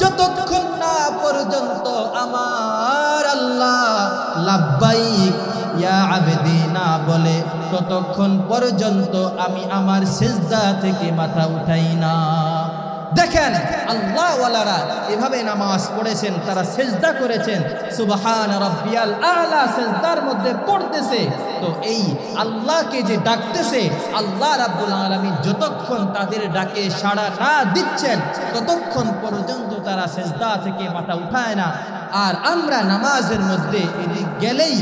যতক্ষণ না পর্যন্ত আমার আল্লাহ লাব্বাইক ইয়া আবদি না বলে ততক্ষণ পর্যন্ত আমি আমার সিজদা থেকে মাথা উঠাই না। দেখেন আল্লাহ ওয়ালারা এভাবে নামাজ পড়েছেন, তারা সিজদা করেছেন, সুবহান রাব্বিয়াল আলা সিজদার মধ্যে পড়তেছে। তো এই আল্লাহকে যে ডাকতেছে, আল্লাহ রাব্বুল আলামিন যতক্ষণ তাদের ডাকে সাড়া না দিচ্ছেন ততক্ষণ পর্যন্ত তারা সিজদা থেকে মাথা উঠায় না। আর আমরা নামাজের মধ্যে এদিক গেলেই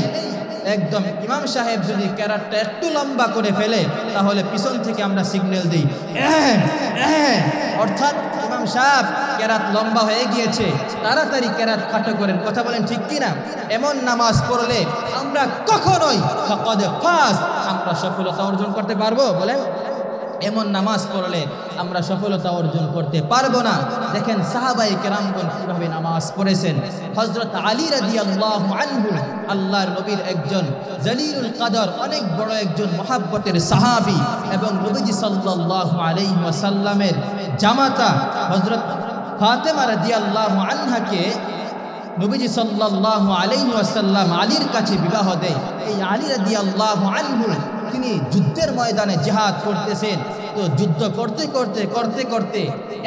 একদম ইমাম সাহেব যদি ক্যারাতটা একটু লম্বা করে ফেলে তাহলে পিছন থেকে আমরা সিগন্যাল দিই, অর্থাৎ ইমাম সাহেব ক্যারাত লম্বা হয়ে গিয়েছে, তাড়াতাড়ি ক্যারাত খাটো করেন। কথা বলেন ঠিক কিনা? এমন নামাজ পড়লে আমরা কখনোই ফাকাদ ফাজ আমরা সফলতা অর্জন করতে পারবো? বলেন, এমন নামাজ পড়লে আমরা সফলতা অর্জন করতে পারবো না। দেখেন সাহাবায়ে কেরামগণ কিভাবে নামাজ পড়েছেন। হযরত আলী রাদিয়াল্লাহু আনহু আল্লাহর নবীর একজন জলিলুল কদর, অনেক বড় একজন মহব্বতের সাহাবী এবং নবীজি সাল্লাল্লাহু আলাইহি ওয়াসাল্লামের জামাতা হযরত ফাতেমা রাদিয়াল্লাহু আনহাকে নবীজি সাল্লাল্লাহু আলাইহি ওয়াসাল্লাম আলীর কাছে বিবাহ দেয়। এই আলী রাদিয়াল্লাহু আনহু তিনি যুদ্ধের ময়দানে জিহাদ করতেছেন। তো যুদ্ধ করতে করতে করতে করতে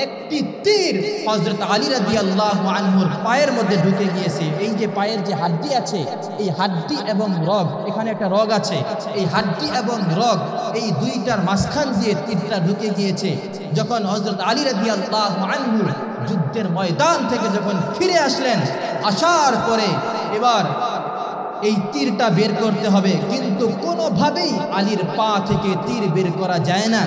একটি তীর হযরত আলী রাদিয়াল্লাহু আনহুর পায়ের মধ্যে ঢুকে গিয়েছে। এই যে পায়ের যে হাড্ডি আছে, এই হাড্ডি এবং রগ, এখানে একটা রগ আছে, এই হাড্ডি এবং রগ এই দুইটার মাঝখান দিয়ে তীরটা ঢুকে গিয়েছে। যখন হযরত আলী রাদিয়াল্লাহু আনহু যুদ্ধের ময়দান থেকে যখন ফিরে আসলেন, আসার পরে এবার এই তীরটা বের করতে হবে, কিন্তু কোনোভাবেই আলীর পা থেকে তীর বের করা যায় না।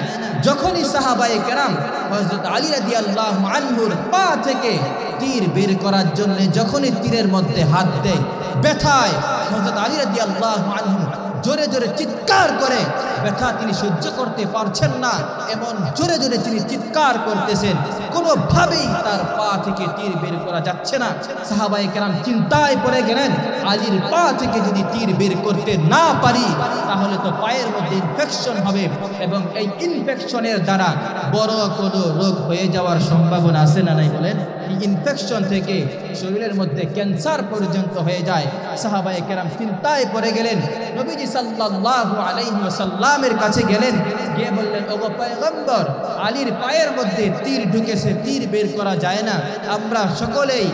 যখনই সাহাবায়ে কেরাম হযরত আলী রাদিয়াল্লাহু আনহুর পা থেকে তীর বের করার জন্য যখনই তীরের মধ্যে হাত দেয়, ব্যথায় হযরত আলী রাদিয়াল্লাহু আনহু জোরে জোরে চিৎকার করে, ব্যথা তিনি সহ্য করতে পারছেন না, এমন জোরে জোরে তিনি চিৎকার করতেছেন, কোনোভাবেই তার পা থেকে তীর বের করা যাচ্ছে না। সাহাবায়ে কেরাম চিন্তায় পড়ে গেলেন, আলীর পা থেকে যদি তীর বের করতে না পারি তাহলে তো পায়ের মধ্যে ইনফেকশন হবে এবং এই ইনফেকশনের দ্বারা বড় কোনো রোগ হয়ে যাওয়ার সম্ভাবনা আছে না নাই? বলেন, এই ইনফেকশন থেকে শরীরের মধ্যে ক্যান্সার পর্যন্ত হয়ে যায়। সাহাবায়ে কেরাম চিন্তায় পড়ে গেলেন, নবীজি সাল্লাল্লাহু আলাইহি ওয়াসাল্লামের কাছে গেলেন, গিয়ে বললেন, ওগো পয়গম্বর, আলীর পায়ের মধ্যে তীর ঢুকেছে, তীর বের করা যায় না, আমরা সকলেই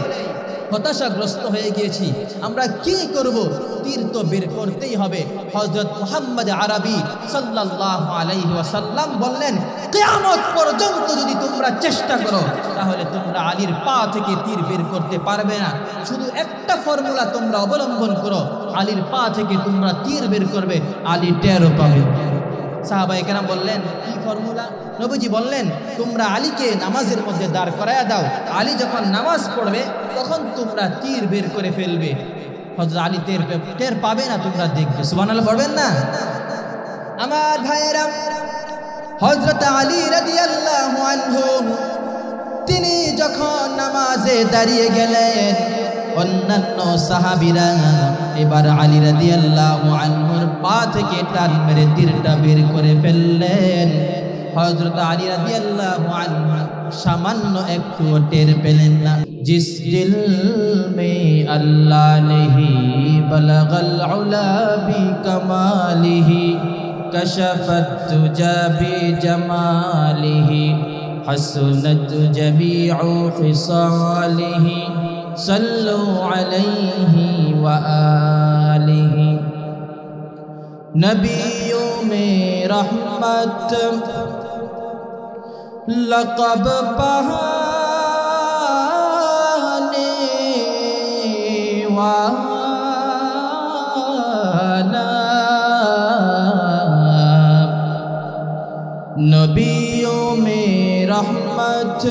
হতাশাগ্রস্ত হয়ে গিয়েছি, আমরা কি করব? তীর তো বের করতেই হবে। হযরত মুহাম্মদ আরবি সাল্লাল্লাহু আলাইহি ওয়াসাল্লাম বললেন, কিয়ামত পর্যন্ত যদি তোমরা চেষ্টা করো তাহলে তোমরা আলীর পা থেকে তীর বের করতে পারবে না। শুধু একটা ফর্মুলা তোমরা অবলম্বন করো, আলীর পা থেকে তোমরা তীর বের করবে, আলী টেরও পাবে। সাহাবায়ে কেরাম বললেন, কি ফর্মুলা? নবীজি বললেন, তোমরা আলীকে নামাজের মধ্যে দাঁড় করায়া দাও, আলী যখন নামাজ পড়বে তখন তোমরা তীর বের করে ফেলবে, হযরত আলী টের পাবে না, তোমরা দেখবে। সুবহানাল্লাহ পড়বেন না? আমার ভাইয়েরা, হযরত আলী রাদিয়াল্লাহু আনহু তিনি যখন নামাজে দাঁড়িয়ে গেলেন, অন্যান্য সাহাবীরা এবার আলী রাদিয়াল্লাহু আনহুর পা থেকে টান মেরে তীরটা বের করে ফেললেন। হযরত আলী রাদিয়াল্লাহু আনহু সামান্য একটু টের পেলেন না। জিস দিল মে আল্লাহ নেহি বলগল উলা বি কমালিহি কশফত তুজা বি জামালিহি হাসনাত জমিউ খিসালিহি সল্লু আলাইহি ওয়া আলিহি। নবিयों में रहमत लक़ब पाने वाला, नबियों में रहमत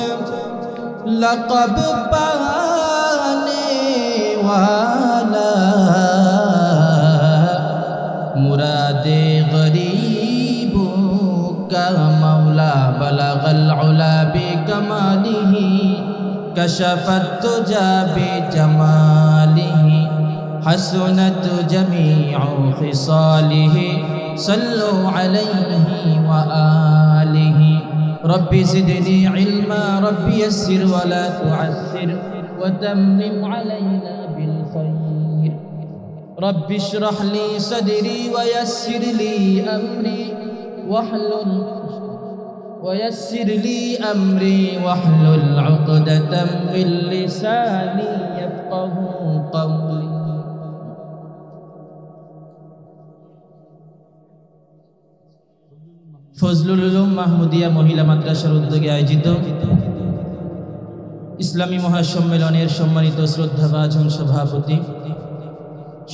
लक़ब पाने वाला, मुरादे गरीबों का मौला बलगल उला बिकमालिही कशफत तुजा बिजमालिही हसनत जमीउ खिसालिही सल्लु अलैहि व आलिही। رب زدني علما رب يسر ولا تعسر وتمم علينا بالخير رب اشرح لي صدري ويسر لي أمري واحلل عقدة من لساني يفقه قولي ফজলুল উলুম মাহমুদিয়া মহিলা মাদ্রাসার উদ্যোগে আয়োজিত ইসলামী মহাসম্মেলনের সম্মানিত শ্রদ্ধাভাজন সভাপতি,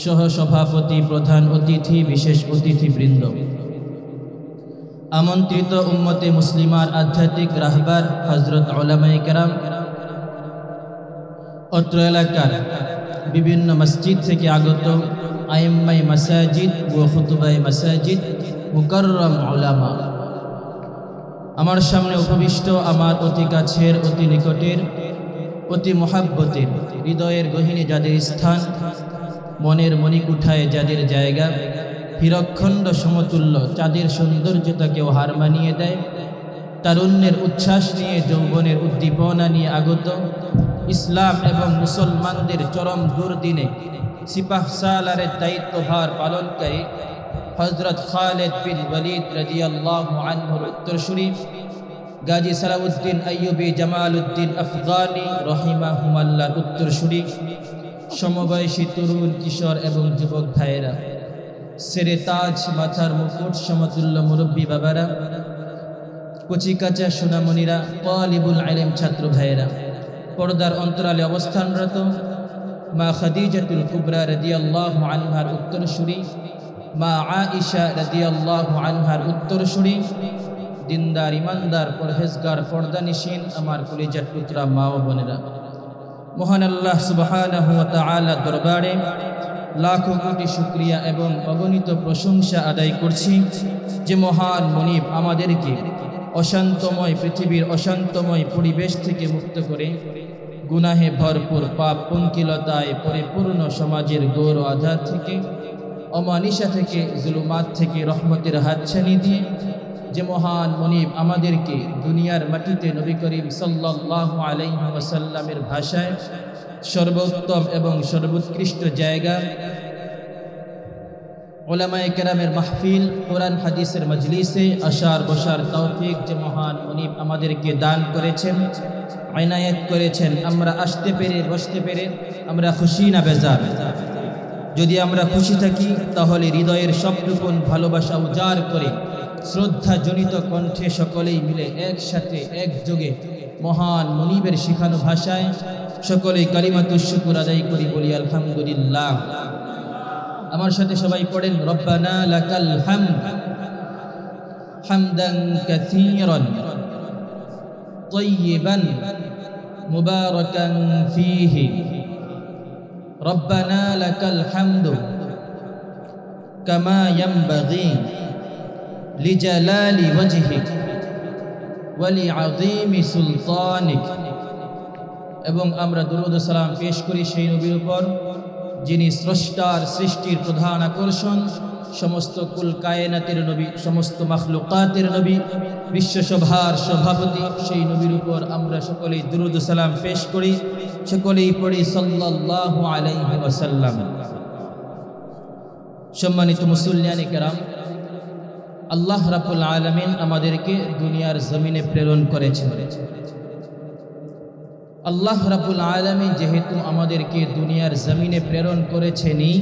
সহ সভাপতি, প্রধান অতিথি, বিশেষ অতিথিবৃন্দ, আমন্ত্রিত উম্মতে মুসলিমার আধ্যাত্মিক রাহবার হযরত উলামায়ে কেরাম, অত্র এলাকার বিভিন্ন মসজিদ থেকে আগত আইম্মায়ে মাসাজিদ ও খুতুবায়ে মাসাজিদ, মুকাররম উলামা, আমার সামনে উপবিষ্ট আমার অতি কাছের, অতি নিকটের, অতি মহাব্বতের, হৃদয়ের গহীনে যাদের স্থান, মনের মণিকুঠায় যাদের জায়গা, হীরকখণ্ড সমতুল্য চাঁদের সৌন্দর্যতাকেও হার মানিয়ে দেয়, তারুণ্যের উচ্ছ্বাস নিয়ে, যৌবনের উদ্দীপনা নিয়ে আগত, ইসলাম এবং মুসলমানদের চরম দুর্দিনে সিপাহ সালারের দায়িত্বভার পালনকারী হযরত খালিদ বিন ওয়ালিদ রাদিয়াল্লাহু আনহুর উত্তরসূরি গাজী সালাউদ্দিন আইয়ুবী জামালউদ্দিন আফগানি রহিমাহুমাল্লাহর উত্তরসূরি সমবয়সী তরুণ, কিশোর এবং যুবক ভাইয়েরা, সেরে তাজ, মাথার মুকুট, সমতুল্য মুরব্বী বাবারা, কচিকাচা সোনামণিরা, তালিবুল ইলম ছাত্র ভাইয়েরা, পর্দার অন্তরালে অবস্থানরত মা খাদিজাতুল কুবরা রাদিয়াল্লাহু আনহার উত্তরসূরি, মা আয়েশা রাদিয়াল্লাহু আনহার উত্তরসূরি, দিনদার, ইমানদার, পরহেজগার, পর্দানিশীন আমার কলিজার টুকরা মা ও বোনেরা, মহান আল্লাহ সুবহানাহু ওয়া তাআলা দরবারে লাখো কোটি শুকরিয়া এবং অগণিত প্রশংসা আদায় করছি যে মহান মুনিব আমাদেরকে অশান্তময় পৃথিবীর অশান্তময় পরিবেশ থেকে মুক্ত করে গুনাহে ভরপুর, পাপ পঙ্কিলতায় পরিপূর্ণ সমাজের ঘোর আঁধার থেকে, অমানিসা থেকে, জুলুমাত থেকে রহমতের হাতছানি দিয়ে যে মহান মুনিব আমাদেরকে দুনিয়ার মাটিতে নবী করিম সাল্লাল্লাহু আলাইহি ওয়াসাল্লামের ভাষায় সর্বোত্তম এবং সর্বোৎকৃষ্ট জায়গা, উলামায়ে কেরামের মাহফিল, কোরআন হাদিসের মজলিসে আসার বসার তৌফিক যে মহান মুনিব আমাদেরকে দান করেছেন, ইনায়েত করেছেন, আমরা আসতে পেরে, বসতে পেরে আমরা খুশি না বেজার? যদি আমরা খুশি থাকি তাহলে হৃদয়ের সবটুকুন ভালোবাসা উজাড় করে শ্রদ্ধা জনিত কণ্ঠে সকলেই মিলে একসাথে একযোগে মহান মুনিবের শিখানো ভাষায় সকলেই কালিমাতুশ শুকর আদায় করি, বলি আলহামদুলিল্লাহ। আমার সাথে সবাই পড়েন, রব্বানা লাকাল হামদ হামদান কাসীরান তাইয়িবান মুবারাকান ফীহি রব্বানা লাকাল হামদু কামা ইয়ানবাগী লিজালালি ওয়াজহিক ওয়া লিআযীমি সুলতানিক। এবং আমরা দুরূদ ও সালাম পেশ করি সেই নবীর উপর যিনি স্রষ্টার সৃষ্টির প্রধান আকর্ষণ, সমস্ত কুল কায়নাতের নবী, সমস্ত মাখলুকাতের নবী, বিশ্বসভার সভাপতি, সেই নবীর উপর আমরা সকলেই দুরূদ ও সালাম পেশ করি, সকলেই পড়ি সাল্লাল্লাহু আলাইহি ওয়াসাল্লাম। সম্মানিত মুসল্লিয়ানে কেরাম, আল্লাহ রাব্বুল আলামিন আমাদেরকে দুনিয়ার জমিনে প্রেরণ করেছেন। আল্লাহ রাব্বুল আলামিন যেহেতু আমাদেরকে দুনিয়ার জমিনে প্রেরণ করেছেনই,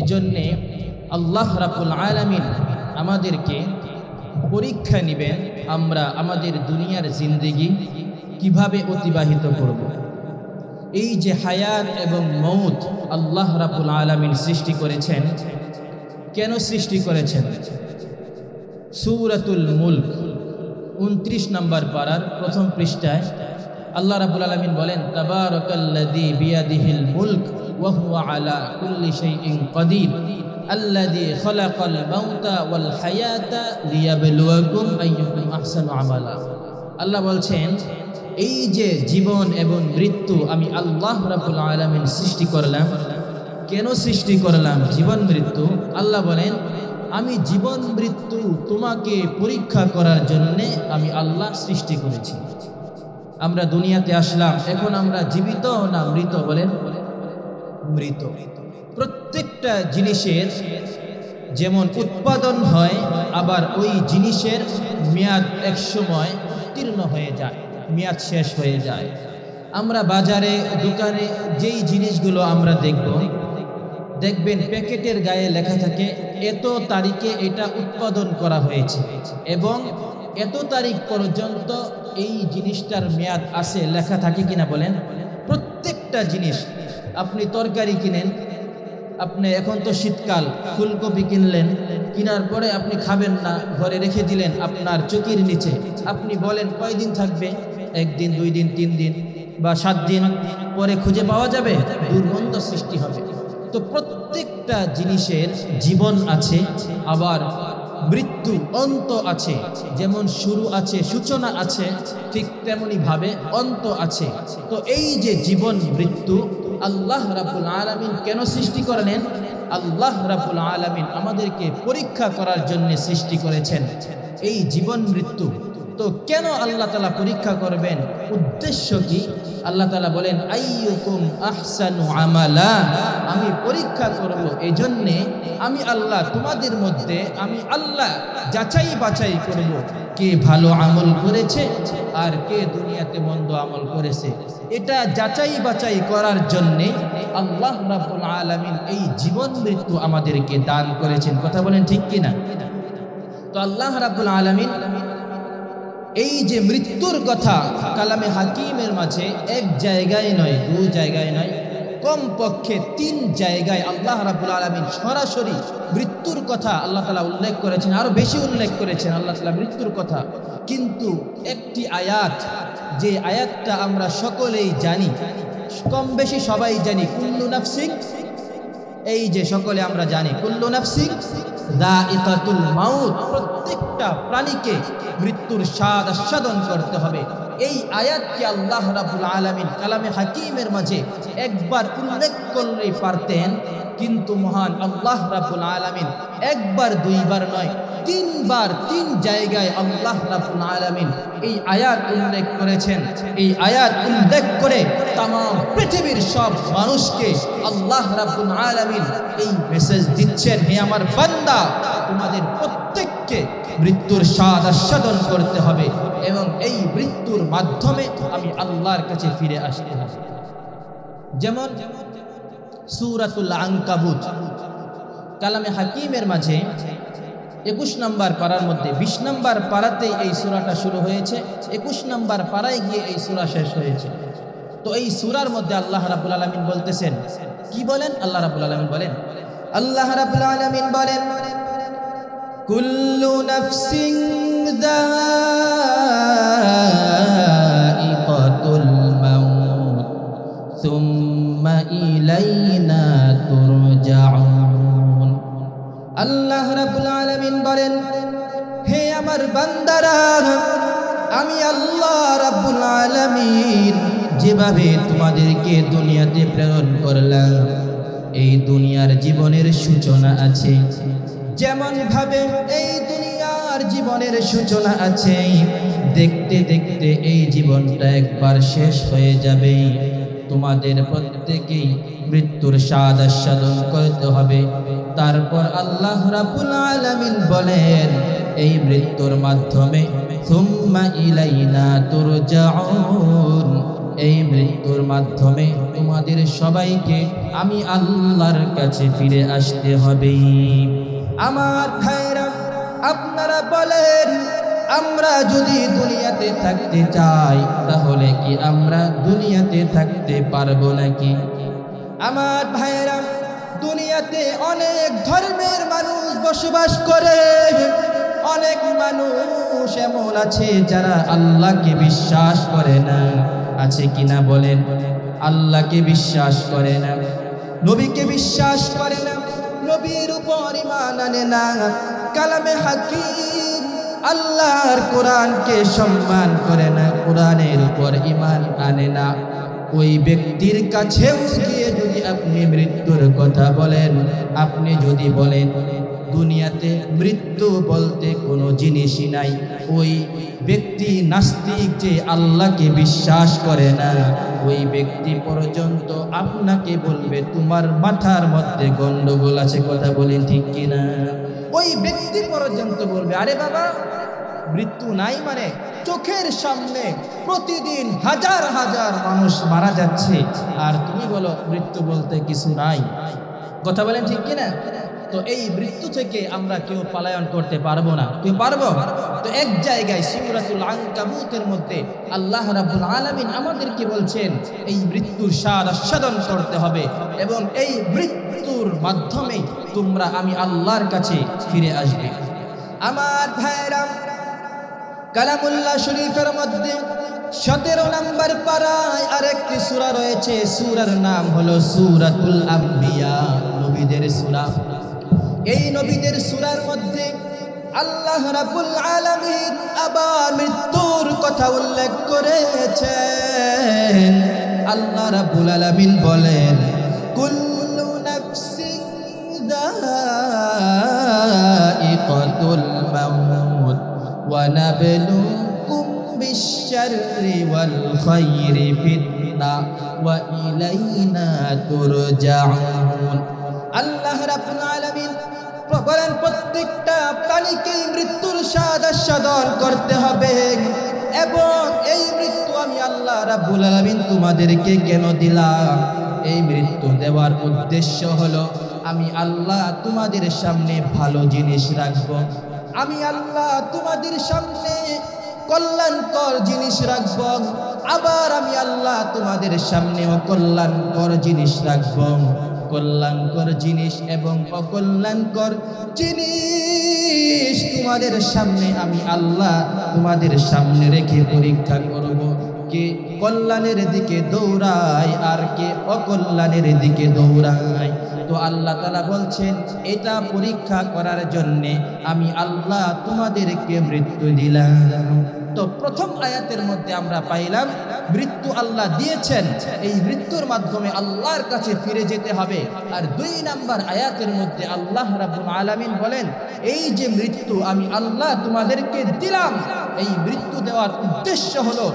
এজন্যে আল্লাহ রাব্বুল আলামিন আমাদেরকে পরীক্ষা নেবেন আমরা আমাদের দুনিয়ার জিন্দেগি কিভাবে অতিবাহিত করব। এই যে হায়াত এবং মৌত আল্লাহ রাব্বুল আলামিন সৃষ্টি করেছেন, কেন সৃষ্টি করেছেন? সূরাতুল মুলক 29 নম্বর পারার প্রথম পৃষ্ঠায় আল্লাহ রাব্বুল আলামিন বলেন, তাবারাকাল্লাযী বিয়াদিহিল মুলক ওয়া হুয়া আলা কুল্লি শাইইন কাদির আল্লাযী খালাকাল মাউতা ওয়াল হায়াতা লিয়াবলুয়াকুম আইয়ুকুম আহসানু আমালা। আল্লাহ বলছেন, এই যে জীবন এবং মৃত্যু আমি আল্লাহ রাব্বুল আলামিন সৃষ্টি করলাম। কেন সৃষ্টি করলাম জীবন মৃত্যু? আল্লাহ বলেন, আমি জীবন মৃত্যু তোমাকে পরীক্ষা করার জন্যে আমি আল্লাহ সৃষ্টি করেছি। আমরা দুনিয়াতে আসলাম, এখন আমরা জীবিত না মৃত বলেন? মৃত। প্রত্যেকটা জিনিসের যেমন উৎপাদন হয়, আবার ওই জিনিসের মেয়াদ এক সময় উত্তীর্ণ হয়ে যায়, মেয়াদ শেষ হয়ে যায়। আমরা বাজারে দোকানে যেই জিনিসগুলো আমরা দেখবেন প্যাকেটের গায়ে লেখা থাকে এত তারিখে এটা উৎপাদন করা হয়েছে এবং এত তারিখ পর্যন্ত এই জিনিসটার মেয়াদ আছে, লেখা থাকে কিনা বলেন? প্রত্যেকটা জিনিস, আপনি তরকারি কিনেন, আপনি এখন তো শীতকাল, ফুলকপি কিনলেন, কেনার পরে আপনি খাবেন না, ঘরে রেখে দিলেন আপনার চকির নিচে, আপনি বলেন কয়দিন থাকবে? 1 দিন, 2 দিন, 3 দিন বা 7 দিন পরে খুঁজে পাওয়া যাবে, দুর্গন্ধ সৃষ্টি হবে। তো প্রত্যেকটা জিনিসের জীবন আছে, আবার মৃত্যু অন্ত আছে। যেমন শুরু আছে, সূচনা আছে, ঠিক তেমনি ভাবে অন্ত আছে। তো এই যে জীবন মৃত্যু আল্লাহ রাব্বুল আলামিন কেন সৃষ্টি করলেন? আল্লাহ রাব্বুল আলামিন আমাদেরকে পরীক্ষা করার জন্য সৃষ্টি করেছেন এই জীবন মৃত্যু। তো কেন আল্লাহ তাআলা পরীক্ষা করবেন? উদ্দেশ্য কি? আল্লাহ তাআলা বলেন আইয়ুকুম আহসানু আমালা, আমি পরীক্ষা করব এই জন্যে আমি আল্লাহ তোমাদের মধ্যে আমি আল্লাহ যাচাই বাছাই করব কে ভালো আমল করেছে আর কে দুনিয়াতে মন্দ আমল করেছে। এটা যাচাই বাছাই করার জন্যে আল্লাহ রাব্বুল আলামিন এই জীবন মৃত্যু আমাদেরকে দান করেছেন। কথা বলেন ঠিক কিনা? তো আল্লাহ রাব্বুল আলামিন এই যে মৃত্যুর কথা কালামে হাকিমের মাঝে 1 জায়গায় নয়, 2 জায়গায় নয়, কমপক্ষে 3 জায়গায় আল্লাহ রাব্বুল আলামিন সরাসরি মৃত্যুর কথা আল্লাহ তাআলা উল্লেখ করেছেন, আরো বেশি উল্লেখ করেছেন আল্লাহ তাআলা মৃত্যুর কথা। কিন্তু একটি আয়াত, যে আয়াতটা আমরা সকলেই জানি, কম বেশি সবাই জানি, কুল্লু নাফসিন, এই যে সকলে আমরা জানি কুল্লু নাফসিন যায়িকাতুল মাউত, প্রত্যেকটা প্রাণীকে মৃত্যুর স্বাদ আস্বাদন করতে হবে। এই আয়াতকে আল্লাহ রাব্বুল আলামিন কালামে হাকিমের মাঝে একবার উল্লেখ করলেই পারতেন, কিন্তু মহান আল্লাহ রাব্বুল আলামিন একবার 2 বার নয়, 3 বার 3 জায়গায় আল্লাহ রাব্বুল আলামিন এই আয়াত উল্লেখ করেছেন। এই আয়াত উল্লেখ করে তাম পৃথিবীর সব মানুষকে আল্লাহ রাব্বুল আলামিন এই মেসেজ দিচ্ছেন, হে আমার বান্দা, তোমাদের প্রত্যেককে মৃত্যুর স্বাদ আস্বাদন করতে হবে এবং এই মৃত্যুর মাধ্যমে আমি আল্লাহর কাছে ফিরে আসতে হবে। যেমন সূরাতুল আনকাবুত কালামে হাকিমের মাঝে 21 নম্বর পারার মধ্যে 20 নম্বর পারাতেই এই সূরাটা শুরু হয়েছে, 21 নম্বর পারায় গিয়ে এই সূরা শেষ হয়েছে। তো এই সূরার মধ্যে আল্লাহ রাব্বুল আলামিন বলতেছেন, কি বলেন? আল্লাহ রাব্বুল আলামিন বলেন, আল্লাহ রাব্বুল আলামিন বলেন, কুল্লু নাফসিন যায়িকাতুল মাউত সুম্মা ইলাইনা তুরজাউন। আল্লাহ রাব্বুল আলামিন বলেন, হে আমার বান্দারা, আমি আল্লাহ রাব্বুল আলামিন যেভাবে তোমাদেরকে দুনিয়াতে প্রেরণ করলাম, এই দুনিয়ার জীবনের সূচনা আছে, যেমন ভাবে এই দুনিয়ার জীবনের সূচনা আছে, দেখতে দেখতে এই জীবনটা একবার শেষ হয়ে যাবে। তোমাদের প্রত্যেকেই মৃত্যুর স্বাদ আস্বাদন করতে হবে। তারপর আল্লাহ রাব্বুল আলামিন বলেন, এই মৃত্যুর মাধ্যমে সুম্মা ইলাইনা তুরজাউন, এই মৃত্যুর মাধ্যমে তোমাদের সবাইকে আমি আল্লাহর কাছে ফিরে আসতে হবে। আমার ভাইরা, আপনারা বলেন, আমরা যদি দুনিয়াতে থাকতে চাই তাহলে কি আমরা দুনিয়াতে থাকতে পারবো নাকি? আমার ভাইরা, দুনিয়াতে অনেক ধর্মের মানুষ বসবাস করে, অনেক মানুষ এমন আছে যারা আল্লাহকে বিশ্বাস করে না, আছে কিনা বলেন? আল্লাহকে বিশ্বাস করে না, নবীকে বিশ্বাস করে না, নবীর উপর ঈমান আনে না, কালামে হাকিম আল্লাহর কোরআনকে সম্মান করে না, কোরআনের উপর ঈমান আনে না, ওই ব্যক্তির কাছেও গিয়ে যদি আপনি মৃত্যুর কথা বলেন, আপনি যদি বলেন দুনিয়াতে মৃত্যু বলতে কোনো জিনিসই নাই। ওই ব্যক্তি নাস্তিক যে আল্লাহকে বিশ্বাস করে না, ওই ব্যক্তি পর্যন্ত আপনাকে বলবে তোমার মাথার মধ্যে গন্ডগোল আছে। কথা বলেন ঠিক কিনা? ওই ব্যক্তি পর্যন্ত বলবে আরে বাবা মৃত্যু নাই মানে চোখের সামনে প্রতিদিন হাজার হাজার মানুষ মারা যাচ্ছে, আর তুমি বলো মৃত্যু বলতে কিছু নাই। কথা বলেন ঠিক কিনা? তো এই মৃত্যু থেকে আমরা কেউ পলায়ন করতে পারবো না। কেউ পারবো? তো এক জায়গায় সূরাতুল আনকাবুতের মধ্যে আল্লাহ রাব্বুল আলামিন আমাদেরকে বলছেন এই মৃত্যুর স্বাদ আস্বাদন করতে হবে, এবং এই মৃত্যুর মাধ্যমে তোমরা আমি আল্লাহর কাছে ফিরে আসবে। আমার ভাইরা, কালামুল্লাহ শরীফের মধ্যে 17 নম্বর পারায় আরেকটি সূরা রয়েছে। সূরার নাম হলো সূরাতুল আম্বিয়া, নবীদের সূরা। এই নবীদের সূরার মধ্যে আল্লাহ রাব্বুল আলামিন আবার মৃত্যুর কথা উল্লেখ করেছেন। আল্লাহ রাব্বুল আলামিন বলেন কুল্লু নাফসিন যায়িকাতুল মাউত ওয়া নাবলুকুম বিশ-শাররি ওয়াল খায়রি ফিতনা ওয়া ইলাইনা তুরজাউন। আল্লাহ রাব্বুল আলামিন বলেন প্রত্যেকটা প্রাণীকে মৃত্যুর স্বাদ আস্বাদন করতে হবে, এবং এই মৃত্যু আমি আল্লাহ রাব্বুল আলামিন তোমাদেরকে কেন দিলাম? এই মৃত্যু দেওয়ার উদ্দেশ্য হলো আমি আল্লাহ তোমাদের সামনে ভালো জিনিস রাখবো, আমি আল্লাহ তোমাদের সামনে কল্যাণকর জিনিস রাখবো, আবার আমি আল্লাহ তোমাদের সামনে অকল্যাণকর জিনিস রাখবো। কল্যাণকর জিনিস এবং অকল্যাণকর জিনিস তোমাদের সামনে আমি আল্লাহ তোমাদের সামনে রেখে পরীক্ষা করব, কে কল্যাণের দিকে দৌড়ায় আর কে অকল্যাণের দিকে দৌড়ায়। তো আল্লাহ তাআলা বলছেন এটা পরীক্ষা করার জন্যে আমি আল্লাহ তোমাদেরকে মৃত্যু দিলাম। তো প্রথম আয়াতের মধ্যে আমরা পাইলাম মৃত্যু আল্লাহ দিয়েছেন, এই মৃত্যুর মাধ্যমে আল্লাহর কাছে ফিরে যেতে হবে। আর 2 নাম্বার আয়াতের মধ্যে আল্লাহ রাব্বুল আলামিন বলেন এই যে মৃত্যু আমি আল্লাহ তোমাদেরকে দিলাম, এই মৃত্যু দেওয়ার উদ্দেশ্য হলো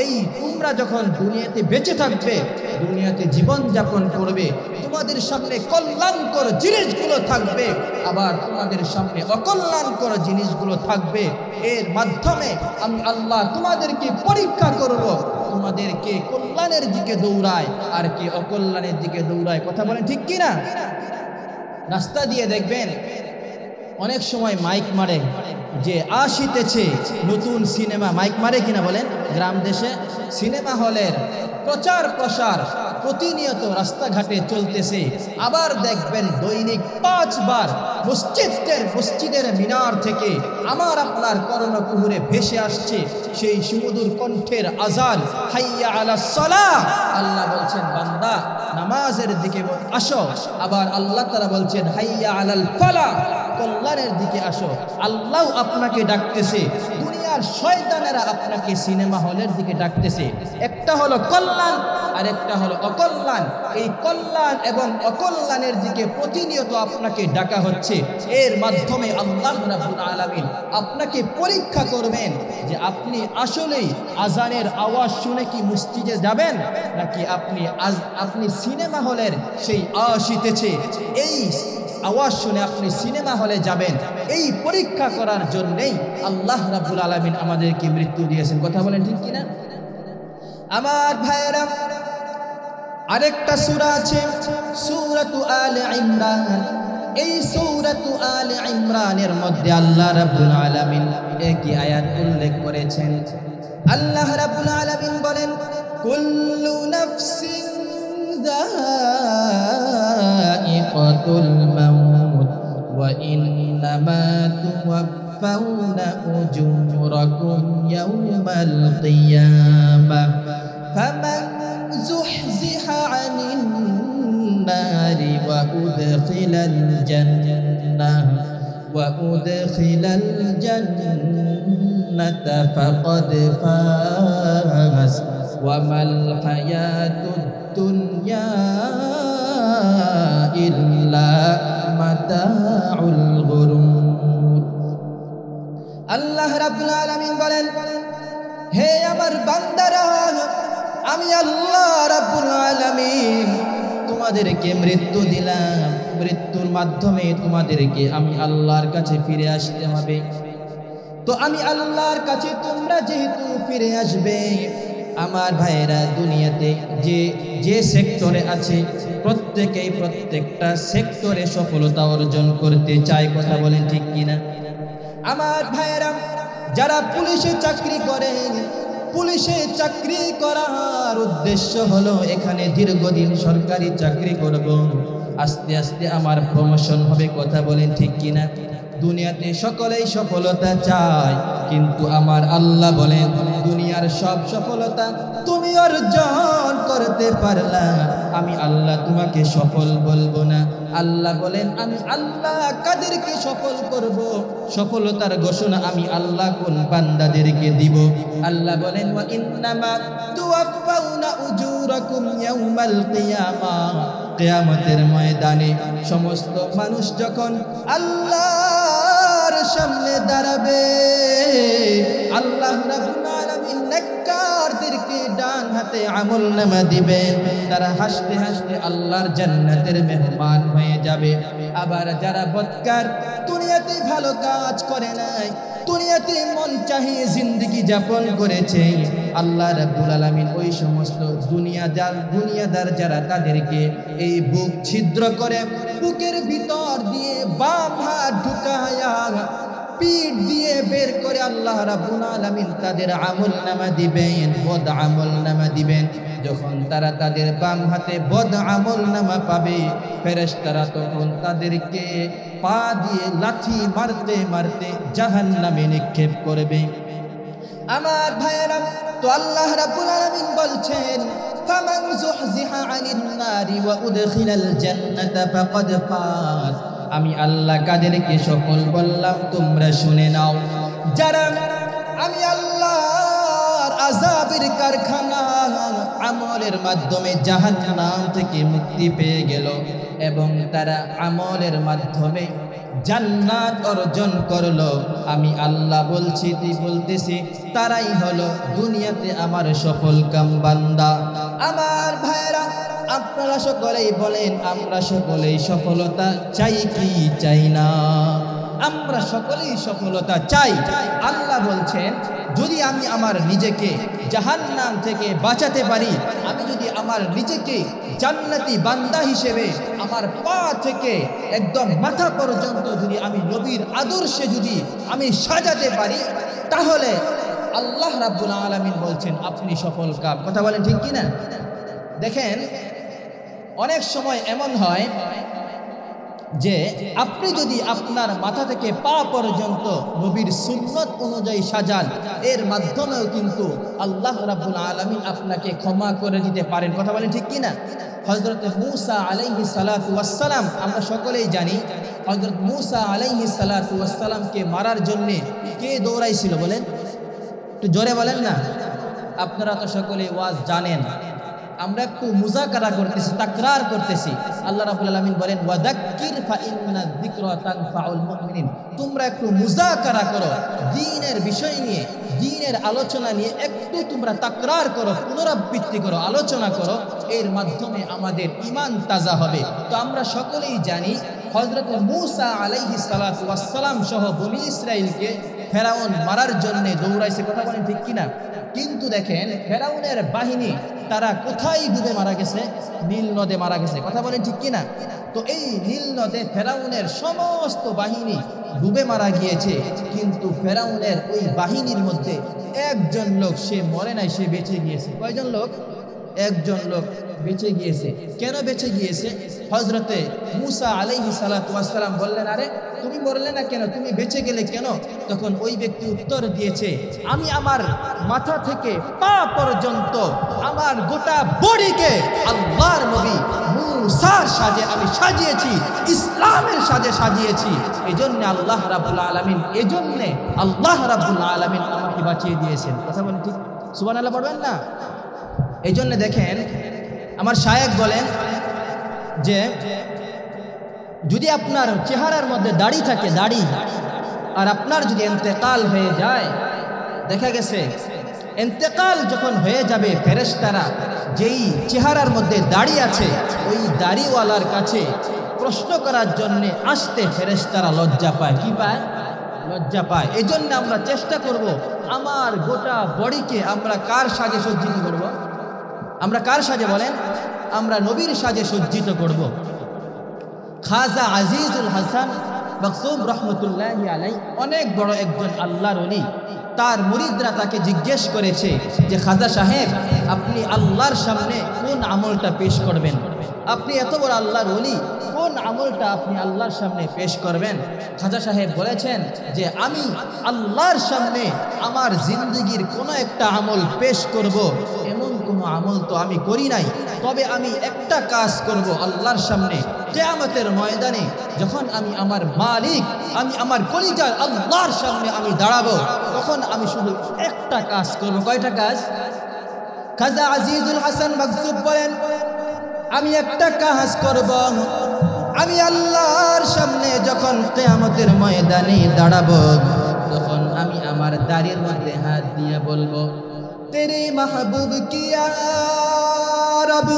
এই তোমরা যখন দুনিয়াতে বেঁচে থাকবে, দুনিয়াতে জীবন যাপন করবে, তোমাদের সামনে কল্যাণকর জিনিসগুলো থাকবে, আবার তোমাদের সামনে অকল্যাণকর জিনিসগুলো থাকবে। এর মাধ্যমে আমি আল্লাহ তোমাদেরকে পরীক্ষা করব, তোমাদেরকে কল্যাণের দিকে দৌড়ায় আর কে অকল্যাণের দিকে দৌড়ায়। কথা বলেন ঠিক কিনা? রাস্তা দিয়ে দেখবেন অনেক সময় মাইক মারে যে আসিতেছে নতুন সিনেমা, মাইক মারে কিনা বলেন? গ্রাম দেশে সিনেমা হলের প্রচার প্রসার প্রতিনিয়ত রাস্তাঘাটে চলতেছে। আবার দেখবেন দৈনিক 5 বার মসজিদের মিনার থেকে আমার আপনার কর্ণকুহরে ভেসে আসছে সেই সুমধুর কণ্ঠের আজান, হাইয়া আলাস সালাহ। আল্লাহ বলছেন বান্দা নামাজের দিকে আসো, আবার আল্লাহ তাআলা বলছেন হাইয়া আলাল ফালাহ, কল্যাণের দিকে আসো। আল্লাহ আপনাকে ডাকতেছে, দুনিয়ার শয়তানেরা আপনাকে সিনেমা হলের দিকে ডাকতেছে। একটা হলো কল্যাণ আর একটা হলো অকল্যাণ। এই কল্যাণ এবং অকল্যাণের দিকে প্রতিনিয়ত আপনাকে ডাকা হচ্ছে। এর মাধ্যমে আল্লাহ রাব্বুল আলামিন আপনাকে পরীক্ষা করবেন যে আপনি আসলেই আজানের আওয়াজ শুনে কি মসজিদে যাবেন, নাকি আপনি সিনেমা হলের সেই আসিতেছে এই আওয়াজ শুনে আপনি সিনেমা হলে যাবেন। এই পরীক্ষা করার জন্যই আল্লাহ রাব্বুল আলামিন আমাদেরকে মৃত্যু দিয়েছেন। কথা বলেন ঠিক কিনা? আমার ভাইয়েরা, আরেকটা সূরা আছে সূরাতু আলে ইমরান। এই সূরাতু আলে ইমরানের মধ্যে আল্লাহ রাব্বুল আলামিন একই আয়াত উল্লেখ করেছেন। আল্লাহ রাব্বুল আলামিন বলেন কুল্লু নাফসিন যায়িকাতুল মাউত ওয়া ইন্নামা তুওয়াফাউনা উজুরাকুম ইয়াওমাল কিয়ামাহ ফামান যুহজিহা আনিন নারি ওয়া উদখিলাল জান্নাতা ফাকাদ ফাজ ওয়া মাল হায়াতুদ দুনিয়া ইল্লা মাতাউল গুরুর। বান্দারা, আমি আল্লাহ রাব্বুল আলামিন তোমাদেরকে মৃত্যু দিলাম, মৃত্যুর মাধ্যমে তোমাদেরকে আমি আল্লাহর কাছে ফিরে আসতে হবে। তো আমি আল্লাহর কাছে তোমরা যেহেতু ফিরে আসবে, আমার ভাইয়েরা দুনিয়াতে যে যে সেক্টরে আছে প্রত্যেকেই প্রত্যেকটা সেক্টরে সফলতা অর্জন করতে চায়, কথা বলেন ঠিক কিনা? আমার ভাইয়েরা যারা পুলিশে চাকরি করেন, পুলিশে চাকরি করার উদ্দেশ্য হলো এখানে দীর্ঘদিন সরকারি চাকরি করব, আস্তে আস্তে আমার প্রমোশন হবে, কথা বলেন ঠিক কিনা? দুনিয়াতে সকলেই সফলতা চায়, কিন্তু আমার আল্লাহ বলেন দুনিয়ার সব সফলতা তুমি অর্জন করতে পারলা, আমি আল্লাহ তোমাকে সফল বলবো না। আল্লাহ বলেন আমি আল্লাহ কাদেরকে সফল করব, সফলতার ঘোষণা আমি আল্লাহ কোন বান্দাদেরকে দিব। আল্লাহ বলেন ওয়া ইন্নামা তুওয়াফাউনা উজুরাকুম ইয়াউমাল কিয়ামাহ, কিয়ামতের ময়দানে সমস্ত মানুষ যখন আল্লাহর সামনে দাঁড়াবে, আল্লাহ রাব্বুল আলামিন নেককারদেরকে ডান হাতে আমলনামা দিবেন, তারা হাসতে হাসতে আল্লাহর জান্নাতের মেহমান হয়ে যাবে। আবার যারা বদকার, দুনিয়াতে ভালো কাজ করে নাই, দুনিয়াতে মন চাহিয়ে জিন্দেগি যাপন করেছে, আল্লাহ রাব্বুল আলামিন ওই সমস্ত দুনিয়াদার যারা তাদেরকে এই বুক ছিদ্র করে বুকের ভিতর দিয়ে বাম হাত ঢুকায়া পিঠ দিয়ে বের করে আল্লাহ রাব্বুল আলামিন তাদের আমলনামা দিবেন, বদ আমলনামা দিবেন। যখন তারা তাদের বাম হাতে বদ আমলনামা পাবে, ফেরেশতারা তখন তাদেরকে পা দিয়ে লাঠি মারতে মারতে জাহান্নামে নিক্ষেপ করবে। আমার ভাইয়েরা, তো আল্লাহ রাব্বুল আলামিন বলছেন ফামান যুহজিহা আনিন নারি ওয়া উদখিলাল জান্নাতা ফাকাদ ফাজ, আমি আল্লাহ কাদেরকে সফল বললাম তোমরা শুনে নাও, যারা আমি আল্লাহর আযাবের কারখানা আমলের মাধ্যমে জাহান্নাম থেকে মুক্তি পেয়ে গেল এবং তারা আমলের মাধ্যমে জান্নাত অর্জন করলো, আমি আল্লাহ বলতেছি তারাই হলো দুনিয়াতে আমার সফল কাম বান্দা। আমার ভাইরা, আপনারা সকলেই বলেন আমরা সকলেই সফলতা চাই কি চাই না? আমরা সকলেই সফলতা চাই। আল্লাহ বলছেন যদি আমি আমার নিজেকে জাহান্নাম থেকে বাঁচাতে পারি, আমি যদি আমার নিজেকে জান্নাতি বান্দা হিসেবে আমার পা থেকে একদম মাথা পর্যন্ত যদি আমি নবীর আদর্শে যদি আমি সাজাতে পারি, তাহলে আল্লাহ রাব্বুল আলামিন বলছেন আপনি সফল কাম, কথা বলেন ঠিক কিনা? দেখেন অনেক সময় এমন হয় যে আপনি যদি আপনার মাথা থেকে পা পর্যন্ত নবীর সুন্নত অনুযায়ী সাজান, এর মাধ্যমেও কিন্তু আল্লাহ রাব্বুল আলামিন আপনাকে ক্ষমা করে দিতে পারেন, কথা বলেন ঠিক কিনা? হযরত মূসা আলাইহিস সালাতু ওয়াস সালাম, আমরা সকলেই জানি হযরত মূসা আলাইহিস সালাতু ওয়াস সালামকে মারার জন্য কে দৌড়াইছিল বলেন? একটু জোরে বলেন না। আপনারা তো সকলেই ওয়াজ জানেন, আমরা একটু মুজাকারা করতেছি, তাকরার করতেছি। আল্লাহ রাব্বুল আলামিন বলেন ওয়াযাক্কির ফা ইন্না যিকরা তানফাউল মুমিনিন, তোমরা একটু মুজাকারা করো, দ্বীনের বিষয় নিয়ে, দ্বীনের আলোচনা নিয়ে একটু তোমরা তাকরার করো, পুনরাবৃত্তি করো, আলোচনা করো, এর মাধ্যমে আমাদের ঈমান তাজা হবে। তো আমরা সকলেই জানি হযরত মূসা আলাইহিস সালাতু ওয়াস সালাম সহ বনী ইসরাইলকে ফেরাউন মারার জন্য দৌড়াইছে, কথা বলেন ঠিক কিনা? কিন্তু দেখেন ফেরাউনের বাহিনী তারা কোথায় ডুবে মারা গেছে? নীল নদে মারা গেছে, কথা বলেন ঠিক কিনা? তো এই নীল নদে ফেরাউনের সমস্ত বাহিনী ডুবে মারা গিয়েছে, কিন্তু ফেরাউনের ওই বাহিনীর মধ্যে একজন লোক সে মরে নাই, সে বেঁচে গিয়েছে। কয়জন লোক? একজন লোক বেঁচে গিয়েছে। কেন বেঁচে গিয়েছে? হযরতে মূসা আলাইহিস সালাতু ওয়াস সালাম বললেন আরে তুমি মরলে না কেন, তুমি বেঁচে গেলে কেন? তখন ওই ব্যক্তি উত্তর দিয়েছে আমি আমার মাথা থেকে পা পর্যন্ত আমার গোটা বডিকে আল্লাহর নবী মূসার সাজে আমি সাজিয়েছি, ইসলামের সাজে সাজিয়েছি, এজন্য আল্লাহ রাব্বুল আলামিন আমাকে বাঁচিয়ে দিয়েছেন, কথা বলেন ঠিক? সুবহানাল্লাহ পড়বেন না? এই জন্য দেখেন আমার শায়েখ বলেন যে যদি আপনার চেহারার মধ্যে দাড়ি থাকে, দাড়ি, আর আপনার যদি ইন্তেকাল হয়ে যায়, দেখা গেছে ইন্তেকাল যখন হয়ে যাবে, ফেরেশতারা যেই চেহারার মধ্যে দাড়ি আছে ওই দাড়িওয়ালার কাছে প্রশ্ন করার জন্য আসতে ফেরেশতারা লজ্জা পায়। কি পায়? লজ্জা পায়। এই জন্য আমরা চেষ্টা করব আমার গোটা বডিকে আমরা কার সাজে সজ্জিত করব? আমরা কার সাজে বলেন? আমরা নবীর সাজে সজ্জিত করব। খাজা আজিজুল হাসান মাকসুম রহমতুল্লাহি আলাইহি অনেক বড় একজন আল্লাহর ওলি। তার মুরিদরা তাকে জিজ্ঞেস করেছে যে খাজা সাহেব, আপনি আল্লাহর সামনে কোন আমলটা পেশ করবেন? আপনি এত বড় আল্লাহর ওলি, কোন আমলটা আপনি আল্লাহর সামনে পেশ করবেন? খাজা সাহেব বলেছেন যে আমি আল্লাহর সামনে আমার জিন্দগির কোনো একটা আমল পেশ করব, এমন কোনো আমল তো আমি করি নাই। তবে আমি একটা কাজ করব আল্লাহর সামনে, কিয়ামতের ময়দানে যখন আমি আমার মালিক, আমি আমার কলিজার আল্লাহর সামনে আমি দাঁড়াবো, তখন আমি শুধু একটা কাজ করব। কয়টা কাজ? খাজা আজিজুল হাসান মাকসুম বলেন, আমি একটা কাজ করব, আমি আল্লাহর সামনে যখন কিয়ামতের ময়দানে দাঁড়াবো, তখন আমি আমার দাড়ির মধ্যে হাত দিয়ে বলবো, তেরে মাহবুব কিয়া रब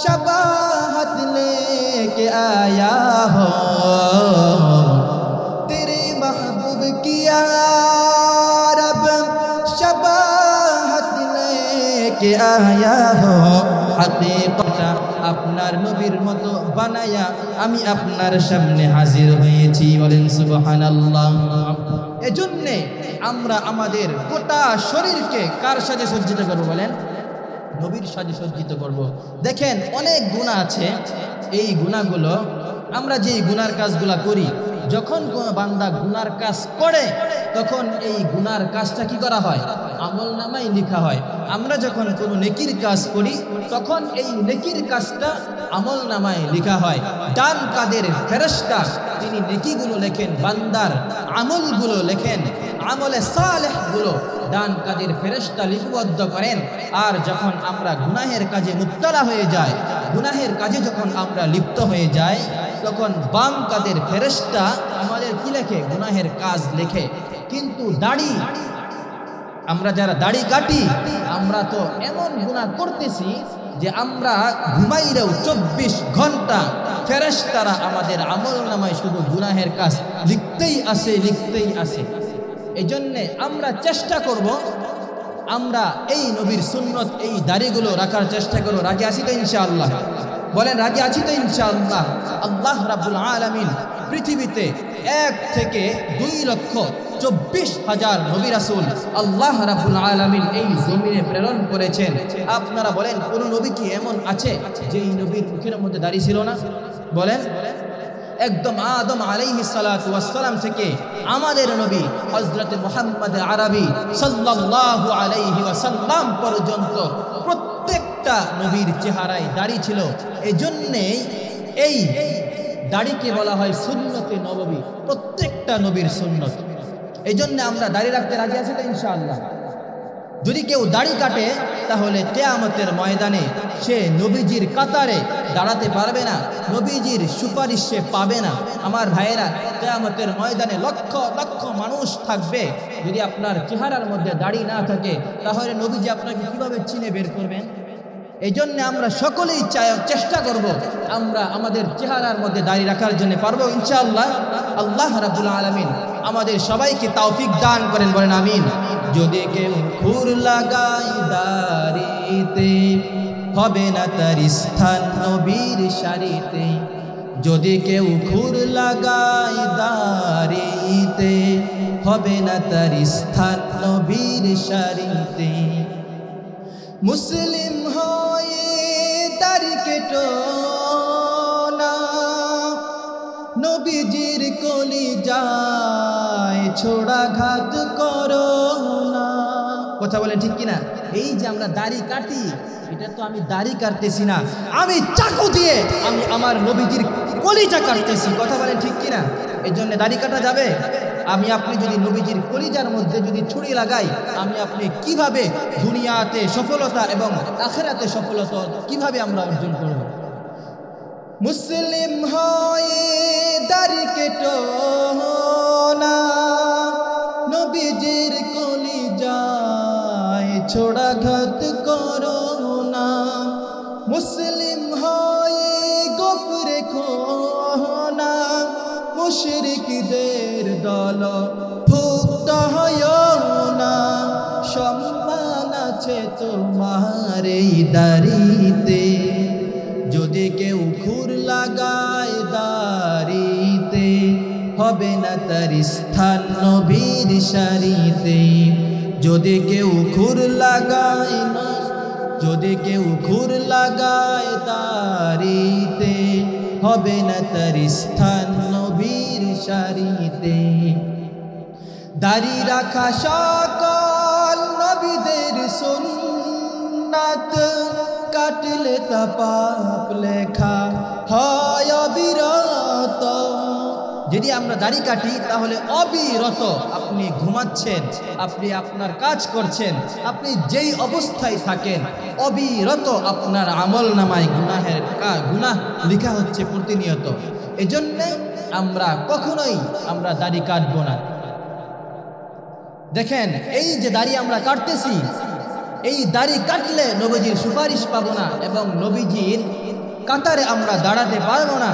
शबाहत लेके आया हो, तेरे महबूब किया रब शबाहत लेके आया हो, हकीकता আপনার নবীর মতো বানায়া আমি আপনার সামনে হাজির হয়েছি। বলেন সুবহানাল্লাহ। এজন্য আমরা আমাদের গোটা শরীরকে কার সাথে সজ্জিত করব? বলেন নবীর সাজে সজ্জিত করব। দেখেন অনেক গুনাহ আছে, এই গুনাহগুলো আমরা যেই গুনার কাজগুলা করি, যখন কোনো বান্দা গুনার কাজ করে তখন এই গুনার কাজটা কি করা হয়? আমলনামায় লেখা হয়। আমরা যখন কোনো নেকির কাজ করি তখন এই নেকির কাজটা আমলনামায় লেখা হয়। ডান কাদের ফেরেশতা তিনি নেকিগুলো লেখেন, বান্দার আমলগুলো লেখেন, আমলে সালেহগুলো ডান কাদের ফেরেশতা লিপিবদ্ধ করেন। আর যখন আমরা গুনাহের কাজে মুবতালা হয়ে যাই, গুনাহের কাজে যখন আমরা লিপ্ত হয়ে যাই, তখন বাম কাদের ফেরেশতা আমাদের কি লেখে? গুনাহের কাজ লেখে। কিন্তু দাড়ি, আমরা যারা দাড়ি কাটি, আমরা তো এমন গুনাহ করতেছি যে আমরা ঘুমাইলেও 24 ঘন্টা ফেরেশতারা আমাদের আমলনামায় শুধু গুনাহের কাজ লিখতেই আসে, লিখতেই আসে। এই জন্যে আমরা চেষ্টা করব, আমরা এই নবীর সুন্নত, এই দাড়িগুলো রাখার চেষ্টা করব। রাজি আছি তো ইনশাআল্লাহ? বলেন রাজি আছি তো ইনশাআল্লাহ? আল্লাহ রাব্বুল আলামিন পৃথিবীতে 1 থেকে 2,24,000 নবী রাসূল আল্লাহ রাব্বুল আলামিন এই জমিনে প্রেরণ করেছেন। আপনারা বলেন কোন নবী কি এমন আছে যেই নবীর মুখের মধ্যে দাড়ি ছিল না? বলেন। একদম আদম আলাইহিস সালাতু ওয়াস সালাম থেকে আমাদের নবী হযরত মুহাম্মদ আরবি সাল্লাল্লাহু আলাইহি ওয়াসাল্লাম পর্যন্ত প্রত্যেকটা নবীর চেহারায় দাড়ি ছিল। এজন্যই এই দাড়িকে বলা হয় সুন্নতে নববী, প্রত্যেকটা নবীর সুন্নত। এজন্য আমরা দাড়ি রাখতে রাজি আছি তো ইনশাআল্লাহ? যদি কেউ দাড়ি কাটে তাহলে কিয়ামতের ময়দানে সে নবীজির কাতারে দাঁড়াতে পারবে না, নবীজির সুপারিশ সে পাবে না। আমার ভাইয়েরা, কিয়ামতের ময়দানে লক্ষ লক্ষ মানুষ থাকবে। যদি আপনার চেহারার মধ্যে দাড়ি না থাকে তাহলে নবীজি আপনাকে কিভাবে চিনে বের করবেন? এই জন্য আমরা সকলেই চেষ্টা করব আমরা আমাদের চেহারার মধ্যে দাড়ি রাখার জন্য। পারবো ইনশাআল্লাহ? আল্লাহ রাব্বুল আলামিন আমাদের সবাইকে তৌফিক দান করেন, বলেন আমিন। যদি কেউ খুর লাগাই দাড়িতে হবে না তার স্থান নবীর সারিতে, যদি কেউ খুর লাগাই দাড়িতে হবে না তার স্থান নবীর সারিতে। মুসলিম হয়ে দাড়ি কেটো না, নবীজির কলিজায় ছোড়াঘাত করো না। কথা বলেন ঠিক কিনা? এই যে আমরা দাড়ি কাটি, এটা তো আমি দাড়ি কাটতেছি না, আমি চাকু দিয়ে আমি আমার নবীজির কলিজা কাটতেছি। কথা বলেন ঠিক কিনা? এই জন্য দাড়ি কাটা যাবে? আমি আপনি যদি নবীজির কলিজার মধ্যে যদি ছুরি লাগাই, আমি আপনি কিভাবে দুনিয়াতে সফলতা এবং আখিরাতে সফলতা কিভাবে আমরা অর্জন করব? মুসলিম হয়ে দাড়ি কেটো না, নবীজির কলিজায় ছোড়াঘাত করো না, মুসলিম হয়ে গোপ রেখো না, মুশরিকদের দল ভুক্ত হয় না। সম্মান আছে তোমার এই দাড়িতে, যদি কেউ খুর লাগায় দাড়িতে, হবে না তার স্থান নবীর সারিতে। যদি কেউ খুর লাগায় না, যদি কেউ খুর লাগায় দাড়িতে, হবে না তার স্থান নবীর সারিতে। দাড়ি রাখা সকল নবীদের সুন্নাত, কাটলে তা পাপ লেখা হয় অবিরত। যদি আমরা দাড়ি কাটি তাহলে অবিরত, আপনি ঘুমাচ্ছেন, আপনি আপনার কাজ করছেন, আপনি যেই অবস্থায় থাকেন, অবিরত আপনার আমল নামায় গুনাহ লেখা হচ্ছে প্রতিনিয়ত। এজন্যে আমরা কখনোই আমরা দাড়ি কাটবো না। দেখেন, এই যে দাড়ি আমরা কাটতেছি, এই দাড়ি কাটলে নবীজির সুপারিশ পাবো না এবং নবীজির কাতারে আমরা দাঁড়াতে পারবো না।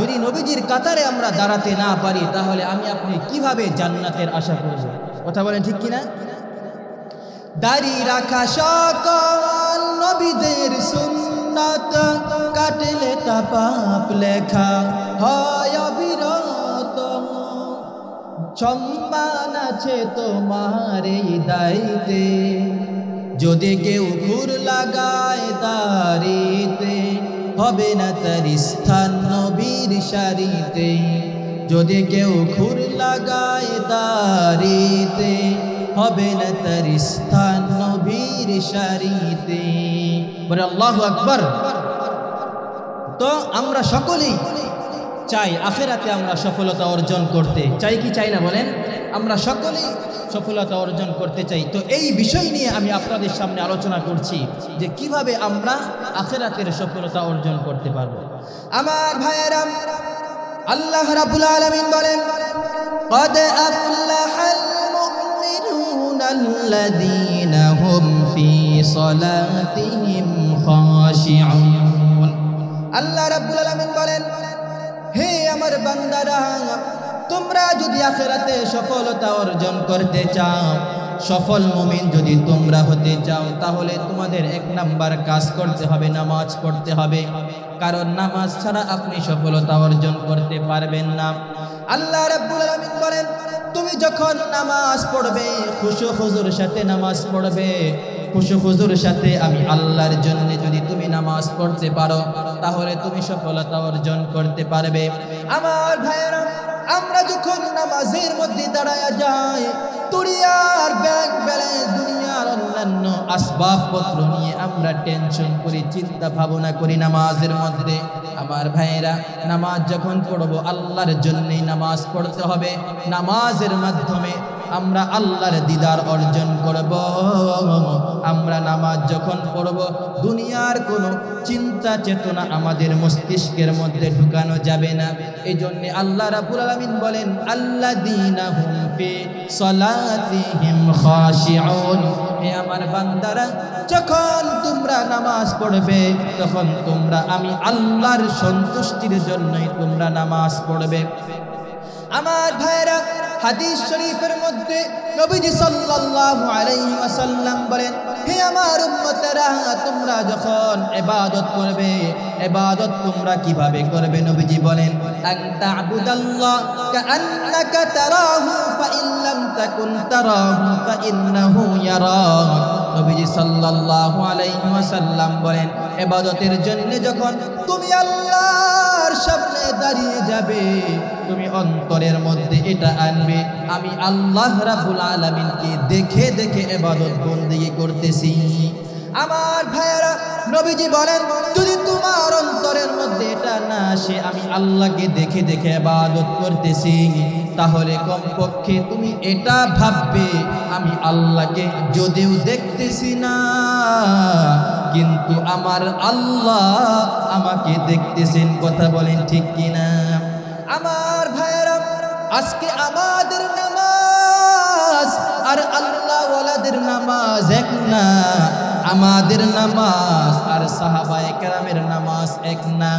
যদি নবীজির কাতারে আমরা দাঁড়াতে না পারি, তাহলে আমি আপনি কিভাবে জান্নাতের আশা করব? কথা বলেন ঠিক কিনা? দাড়ি রাখা সকল নবীদের সুন্নাত, কাটলে তা পাপ লেখা হয় অবিরত। সম্মান আছে তোমার এই দাড়িতে, যদি কেউ খুর লাগায় দাড়িতে, হবে না তার স্থান নবীর সারিতে। যদি কেউ খুর লাগায় দাড়িতে, হবে না তার স্থান নবীর সারিতে। বলে আল্লাহু আকবার। তো আমরা সকলেই চাই আখিরাতে আমরা সফলতা অর্জন করতে চাই, কি চাই না বলেন? আমরা সকলেই সফলতা অর্জন করতে চাই। তো এই বিষয় নিয়ে আমি আপনাদের সামনে আলোচনা করছি যে কিভাবে আমরা আখিরাতের সফলতা অর্জন করতে পারবো। আমার ভাইয়েরা, আল্লাহ রাব্বুল আলামিন বলেন, قد أفلح المؤمنون الذين هم في صلاتهم خاشعون। আল্লাহ রাব্বুল আলামিন বলেন, হে আমার বান্দারা, তোমরা যদি আখিরাতে সফলতা অর্জন করতে চাও, সফল মুমিন যদি তোমরা হতে চাও, তাহলে তোমাদের এক নাম্বার কাজ করতে হবে, নামাজ পড়তে হবে। কারণ নামাজ ছাড়া আপনি সফলতা অর্জন করতে পারবেন না। আল্লাহ রাব্বুল আলামিন বলেন, তুমি যখন নামাজ পড়বে, খুশু খুজুর সাথে নামাজ পড়বে, খুশু খুজুর সাথে আমি আল্লাহর জন্য যদি তুমি নামাজ পড়তে পারো, তাহলে তুমি সফলতা অর্জন করতে পারবে। আমার ভাইয়েরা, আমরা যখন নামাজের মধ্যে দাঁড়ায়া যাই, দুনিয়ার ব্যাংক ব্যালেন্স, দুনিয়ার অন্যান্য আসবাবপত্র নিয়ে আমরা টেনশন করি, চিন্তা ভাবনা করি নামাজের মধ্যে। আমার ভাইয়েরা, নামাজ যখন পড়বো আল্লাহর জন্যই নামাজ পড়তে হবে। নামাজের মাধ্যমে আমরা আল্লাহর দিদার অর্জন করব। আমরা নামাজ যখন পড়ব, দুনিয়ার কোনো চিন্তা চেতনা আমাদের মস্তিষ্কের মধ্যে ঢুকানো যাবে না। এই জন্যে আল্লাহ রাব্বুল আলামিন বলেন, আল্লাযীনা হুম ফি সলাতিহিম খাশিউন। হে আমার বান্দারা, যখন তোমরা নামাজ পড়বে, তখন তোমরা আমি আল্লাহর সন্তুষ্টির জন্যই তোমরা নামাজ পড়বে। আমার ভাইরা, হাদিস শরীফের মধ্যে নবীজি সাল্লাল্লাহু আলাইহি ওয়াসাল্লাম বলেন, হে আমার উম্মতেরা, তোমরা যখন ইবাদত করবে, ইবাদত তোমরা কিভাবে করবে? নবীজি বলেন, আনতা আবুদাল্লাহ কাআন্নাকা তারাহু ফাইন লাম তাকুন তারাহু ফাইন্নাহু ইয়ারাক। নবীজি সাল্লাল্লাহু আলাইহি ওয়াসাল্লাম বলেন, ইবাদতের জন্য যখন তুমি আল্লাহর সামনে দাঁড়িয়ে যাবে, তুমি অন্তরের মধ্যে এটা আনবে, আমি আল্লাহ রাব্বুল আলামিনকে দেখে দেখে ইবাদত বন্দেগী করতেছি। আমার ভাইয়েরা, নবীজি বলেন, যদি তোমার অন্তরের মধ্যে এটা না আসে, আমি আল্লাহকে দেখে দেখে ইবাদত করতেছি, তাহলে কমপক্ষে তুমি এটা ভাববে, আমি আল্লাহকে যদিও দেখতেছি না, কিন্তু আমার আল্লাহ আমাকে দেখতেছেন। কথা বলেন ঠিক কিনা? আমার ভাইয়েরা, আজকে আমাদের নামাজ আর আল্লাহ ওয়ালাদের নামাজ এক না, আমাদের নামাজ আর সাহাবায়ে কেরামের নামাজ এক না।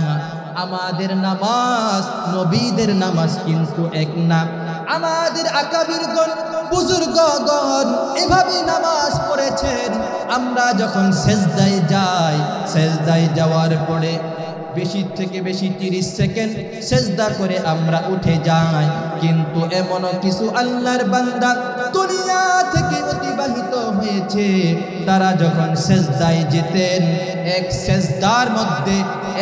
আমাদের নামাজ নবীদের নামাজ কিন্তু এক না। আমাদের আকাবিরগণ বুজুর্গগণ এভাবে নামাজ পড়েছেন। আমরা যখন সেজদায় যাই, সেজদায় যাওয়ার পরে বেশি থেকে বেশি 30 সেকেন্ড সেজদা করে আমরা উঠে যাই। কিন্তু এমনও কিছু আল্লাহর বান্দা দুনিয়া থেকে অতিবাহিত হয়েছে, তারা যখন সেজদায় যেতেন, এক সেজদার মধ্যে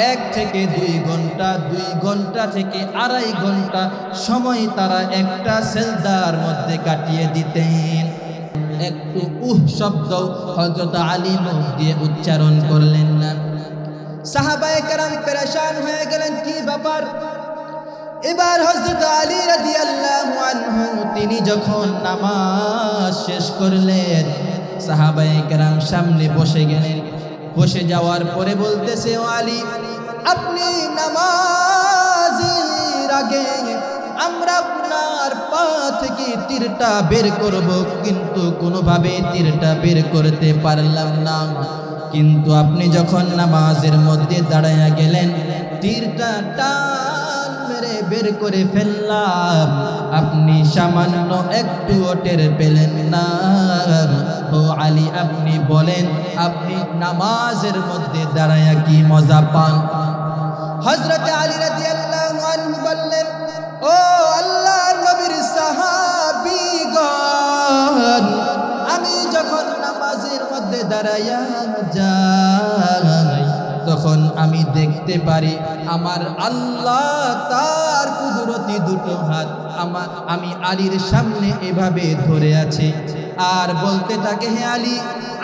1 থেকে 2 ঘন্টা, 2 ঘন্টা থেকে 2.5 ঘন্টা সময় তারা একটা সেজদার মধ্যে কাটিয়ে দিতেন। একটু শব্দ হযরত আলী মুখ দিয়ে উচ্চারণ করলেন না। সাহাবায়ে কেরাম পেরেশান হয়ে গেলেন, কি ব্যাপার? এবার হযরত আলী রাদিয়াল্লাহু আনহু তিনি যখন নামাজ শেষ করলেন, সাহাবায়ে কেরাম সামনে বসে গেলেন। বসে যাওয়ার পরে বলতেছে, ও আলী, আপনি নামাজের আগে আমরা আপনার পা থেকে তীরটা বের করব, কিন্তু কোনোভাবে তীরটা বের করতে পারলাম না। কিন্তু আপনি যখন নামাজের মধ্যে দাঁড়ায়া গেলেন, তীরটা টান মেরে বের করে ফেললাম, আপনি সামান্য একটু টের পেলেন না। ও আলী, আপনি বলেন, আপনি নামাজের মধ্যে দাঁড়ায়া কি মজা পান? হযরত আলী রাদিয়াল্লাহু আনহু বললেন, ও আল্লাহর নবীর সাহাবীগণ, আমি যখন নামাজের মধ্যে দাঁড়ায়া যাই, তখন আমি দেখতে পারি আমার আল্লাহ তার কুদরতি দুটো হাত আমি আলীর সামনে এভাবে ধরে আছে, আর বলতে থাকে, হে আলী,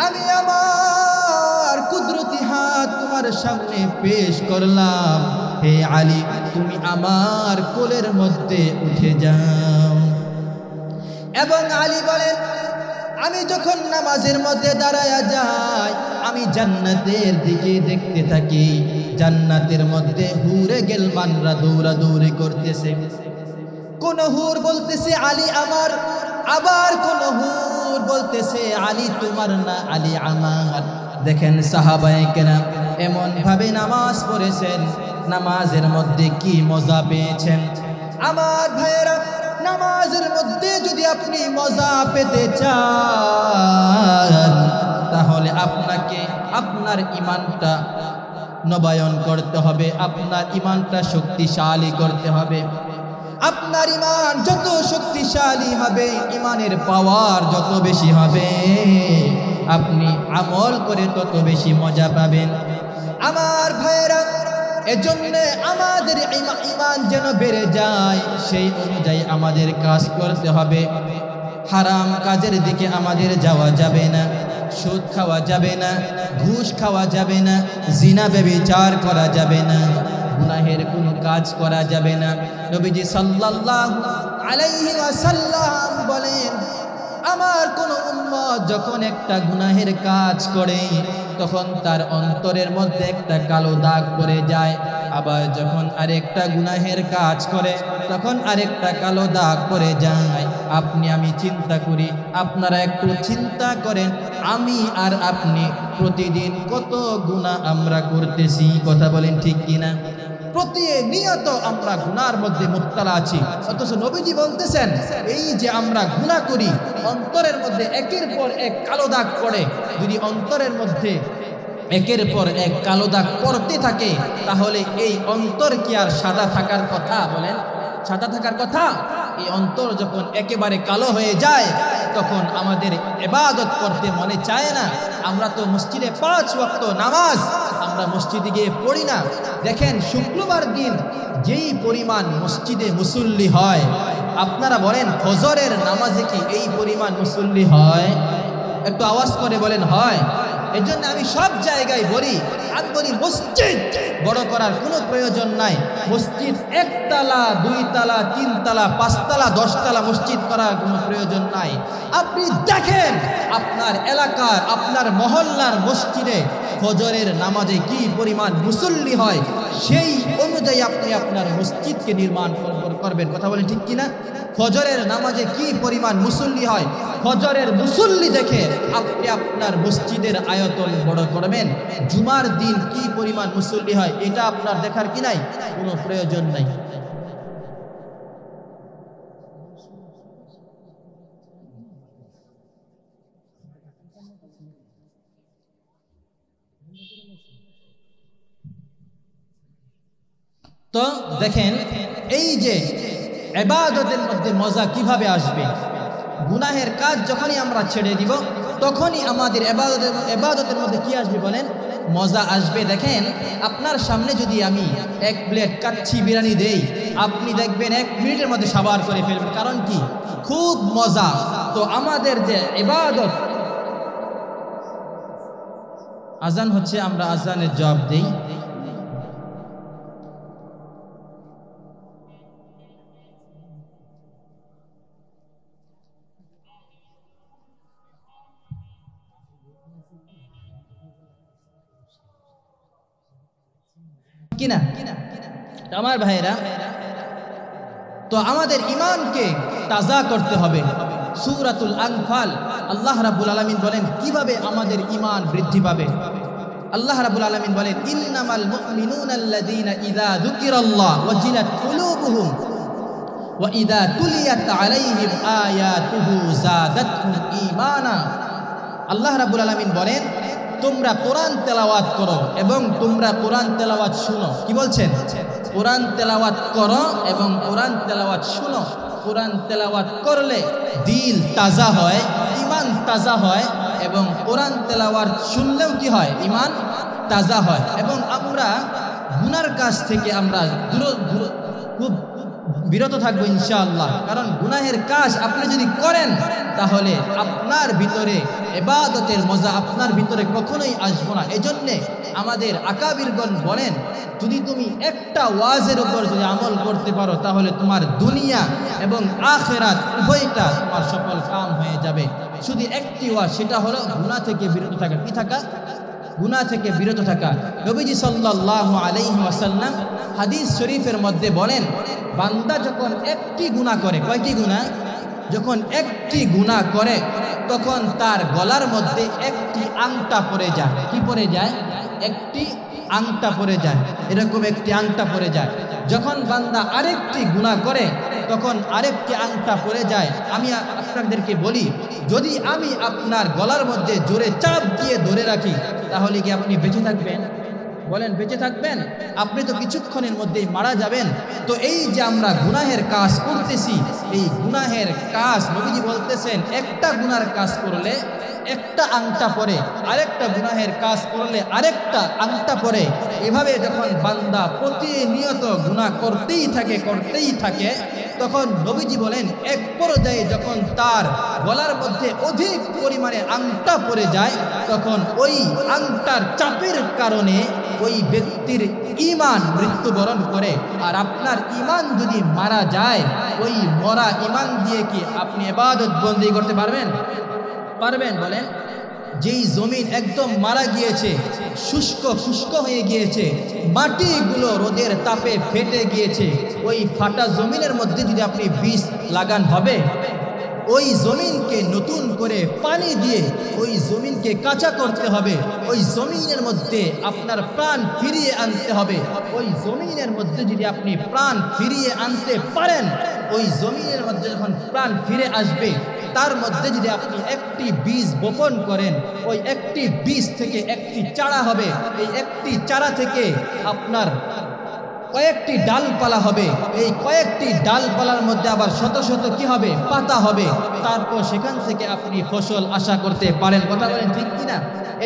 আমি আমার কুদরতি হাত তোমার সামনে পেশ করলাম, হে আলী, তুমি আমার কোলের মধ্যে উঠে যাও। এবং আলী বলেন, আমি যখন নামাজের মধ্যে দাঁড়ায়া যাই, আমি জান্নাতের দিকে দেখতে থাকি। জান্নাতের মধ্যে হুরে গেলমানরা দৌড়াদৌড়ি করতেছে। কোন হুর বলতেছে, আলী আমার, আবার কোন হুর বলতেছে, আলী তোমার না, আলী আমার। দেখেন সাহাবায়ে কেরাম এমন ভাবে নামাজ পড়েছেন, নামাজের মধ্যে কি মজা পেয়েছেন। আমার ভাইয়েরা, নামাজের মধ্যে যদি আপনি মজা পেতে চান, তাহলে আপনাকে আপনার ঈমানটা নবায়ন করতে হবে, আপনার ঈমানটা শক্তিশালী করতে হবে। আপনার ঈমান যত শক্তিশালী হবে, ঈমানের পাওয়ার যত বেশি হবে, আপনি আমল করে তত বেশি মজা পাবেন। আমার ভাইয়েরা, এজন্য আমাদের ঈমান যেন বেড়ে যায়, সেই অনুযায়ী আমাদের কাজ করতে হবে। হারাম কাজের দিকে আমাদের যাওয়া যাবে না, সুদ খাওয়া যাবে না, ঘুষ খাওয়া যাবে না, জিনা ব্যভিচার করা যাবে না, গুনাহের কোনো কাজ করা যাবে না। নবীজি সাল্লাল্লাহু আলাইহি ওয়াসাল্লাম বলেন, আমার কোন উম্মত যখন একটা গুনাহের কাজ করে, তখন তার অন্তরের মধ্যে একটা কালো দাগ পড়ে যায়। আবার যখন আরেকটা গুনাহের কাজ করে, তখন আরেকটা কালো দাগ পড়ে যায়। আপনি আমি চিন্তা করি, আপনারা একটু চিন্তা করেন, আমি আর আপনি প্রতিদিন কত গুনাহ আমরা করতেছি, কথা বলেন ঠিক কিনা? প্রতিনিয়ত আমরা গুনার মধ্যে মুবতালা আছি। অথচ নবীজি বলতেছেন, এই যে আমরা গুনাহ করি, অন্তরের মধ্যে একের পর এক কালো দাগ পড়ে। যদি অন্তরের মধ্যে একের পর এক কালো দাগ পড়তে থাকে, তাহলে এই অন্তর কি আর সাদা থাকার কথা? বলেন, সাদা থাকার কথা? এই অন্তর যখন একেবারে কালো হয়ে যায়, তখন আমাদের ইবাদত করতে মনে চায় না। আমরা তো মসজিদে 5 ওয়াক্ত নামাজ আমরা মসজিদে গিয়ে পড়ি না। দেখেন, শুক্রবার দিন যেই পরিমাণ মসজিদে মুসল্লি হয়, আপনারা বলেন ফজরের নামাজে কি এই পরিমাণ মুসল্লি হয়? একটু আওয়াজ করে বলেন, হয়? এজন্য আমি সব জায়গায় বলি, আমি বলি মসজিদ বড় করার কোনো প্রয়োজন নাই। মসজিদ 1 তলা, 2 তলা, 3 তলা, 5 তলা, 10 তলা মসজিদ করার কোনো প্রয়োজন নাই। আপনি দেখেন আপনার এলাকার, আপনার মহল্লার মসজিদে ফজরের নামাজে কি পরিমাণ মুসল্লি হয়, সেই অনুযায়ী আপনি আপনার মসজিদকে নির্মাণ করবেন। করবেন। কথা বলেন ঠিক কিনা? ফজরের নামাজে কি পরিমাণ মুসল্লি হয়, ফজরের মুসল্লি দেখে আপনি আপনার মসজিদের আয়তন বড় করবেন। জুমার দিন কি পরিমাণ মুসল্লি হয় এটা আপনার দেখার কি নাই, কোনো প্রয়োজন নাই। তো দেখেন এই যে ইবাদতের মধ্যে মজা কিভাবে আসবে। গুনাহের কাজ যখনই আমরা ছেড়ে দিব তখনই আমাদের ইবাদতের মধ্যে কি আসবে বলেন, মজা আসবে। দেখেন আপনার সামনে যদি আমি এক প্লেট কাচ্চি বিরিয়ানি দেই, আপনি দেখবেন 1 মিনিটের মধ্যে সাবার করে ফেলবেন। কারণ কি? খুব মজা। তো আমাদের যে ইবাদত, আজান হচ্ছে, আমরা আজানের জবাব দেই। কিনা আমার ভাইরা, তো আমাদের ঈমানকে তাজা করতে হবে। সূরাতুল আনফাল আল্লাহ রাব্বুল আলামিন বলেন কিভাবে আমাদের ঈমান বৃদ্ধি পাবে। আল্লাহ রাব্বুল আলামিন বলেন, ইন্নামাল মুমিনুনা আল্লাযীনা ইযা যুকিরাল্লাহু ওয়াজিলাত কুলুবুহুম ওয়া ইযা তুলিয়াত আলাইহিম আয়াতুহু যাদাতহুম ঈমানা। আল্লাহ রাব্বুল আলামিন বলেন, তোমরা কোরআন তেলাওয়াত করো এবং তোমরা কোরআন তেলাওয়াত শুনো। কি বলছেন? কোরআন তেলাওয়াত করো এবং কোরআন তেলাওয়াত শুনো। কোরআন তেলাওয়াত করলে দিল তাজা হয়, ঈমান তাজা হয়, এবং কোরআন তেলাওয়াত শুনলেও কি হয়? ঈমান তাজা হয়। এবং আমরা গুনার কাজ থেকে আমরা খুব বিরত থাকবো ইনশাআল্লাহ। কারণ গুনাহের কাজ আপনি যদি করেন তাহলে আপনার ভিতরে ইবাদতের মজা আপনার ভিতরে কখনোই আসবে না। এজন্যে আমাদের আকাবিরগণ বলেন, যদি তুমি একটা ওয়াজের উপর যদি আমল করতে পারো তাহলে তোমার দুনিয়া এবং আখিরাত উভয়টা তোমার সফল কাম হয়ে যাবে। শুধু একটি ওয়াজ, সেটা হলো গুনাহ থেকে বিরত থাকা। কি থাকা? গুনাহ থেকে বিরত থাকা। নবীজি সাল্লাল্লাহু আলাইহি ওয়াসাল্লাম হাদিস শরীফের মধ্যে বলেন, বান্দা যখন একটি গুনাহ করে, কয়টি গুনাহ? যখন একটি গুনাহ করে তখন তার গলার মধ্যে একটি আংটা পড়ে যায়। কি পড়ে যায়? একটি আংটা পড়ে যায়, এরকম একটি আংটা পড়ে যায়। যখন বান্দা আরেকটি গুনাহ করে তখন আরেকটি আংটা পড়ে যায়। আমি আপনাদেরকে বলি, যদি আমি আপনার গলার মধ্যে জোরে চাপ দিয়ে ধরে রাখি তাহলে কি আপনি বেঁচে থাকবেন? বলেন, বেঁচে থাকবেন? আপনি তো কিছুক্ষণের মধ্যেই মারা যাবেন। তো এই যে আমরা গুনাহের কাজ করতেছি, এই গুনাহের কাজ নবীজি বলতেছেন, একটা গুনার কাজ করলে একটা আংটা পরে, আরেকটা গুনাহের কাজ করলে আরেকটা আংটা পরে। এভাবে যখন বান্দা প্রতিনিয়ত গুনাহ করতেই থাকে তখন নবীজি বলেন, এক পর্যায়ে যখন তার গলার মধ্যে অধিক পরিমাণে আংটা পড়ে যায় তখন ওই আংটার চাপের কারণে ওই ব্যক্তির ঈমান মৃত্যুবরণ করে। আর আপনার ঈমান যদি মারা যায়, ওই মরা ঈমান দিয়ে কি আপনি ইবাদত বন্দেগী করতে পারবেন? পারবেন? বলেন। যেই জমিন একদম মারা গিয়েছে, শুষ্ক হয়ে গিয়েছে, মাটিগুলো রোদের তাপে ফেটে গিয়েছে, ওই ফাটা জমিনের মধ্যে যদি আপনি বীজ লাগান হবে? ওই জমিনকে নতুন করে পানি দিয়ে ওই জমিনকে কাঁচা করতে হবে। ওই জমিনের মধ্যে আপনার প্রাণ ফিরিয়ে আনতে হবে। ওই জমিনের মধ্যে যদি আপনি প্রাণ ফিরিয়ে আনতে পারেন, ওই জমিনের মধ্যে যখন প্রাণ ফিরে আসবে, তার মধ্যে যদি আপনি একটি বীজ বপন করেন, ওই একটি বীজ থেকে একটি চারা হবে। এই একটি চারা থেকে আপনার কয়েকটি ডালপালা হবে। এই কয়েকটি ডালপালার মধ্যে আবার শত শত কি হবে? পাতা হবে। তারপর সেখান থেকে আপনি ফসল আশা করতে পারেন। কথা বলেন ঠিক কিনা?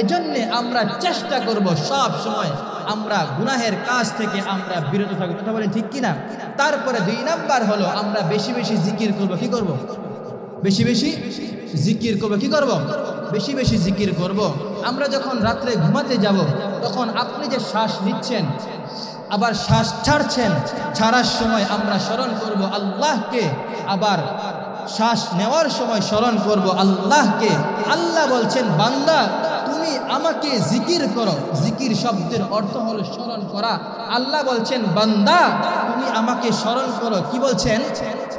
এজন্যে আমরা চেষ্টা করব সব সময় আমরা গুনাহের কাজ থেকে আমরা বিরত থাকবো। কথা বলেন ঠিক কিনা? তারপরে 2 নাম্বার হলো আমরা বেশি বেশি জিকির করব। কি করব? বেশি বেশি জিকির করব। কি করব? বেশি বেশি জিকির করব। আমরা যখন রাত্রে ঘুমাতে যাব তখন আপনি যে শ্বাস নিচ্ছেন আবার শ্বাস ছাড়ছেন, ছাড়ার সময় আমরা স্মরণ করব আল্লাহকে, আবার শ্বাস নেওয়ার সময় স্মরণ করব আল্লাহকে। আল্লাহ বলছেন, বান্দা তুমি তুমি আমাকে জিকির করো। জিকির শব্দের অর্থ হলো স্মরণ করা। আল্লাহ বলছেন বান্দা তুমি আমাকে স্মরণ করো। কি বলছেন?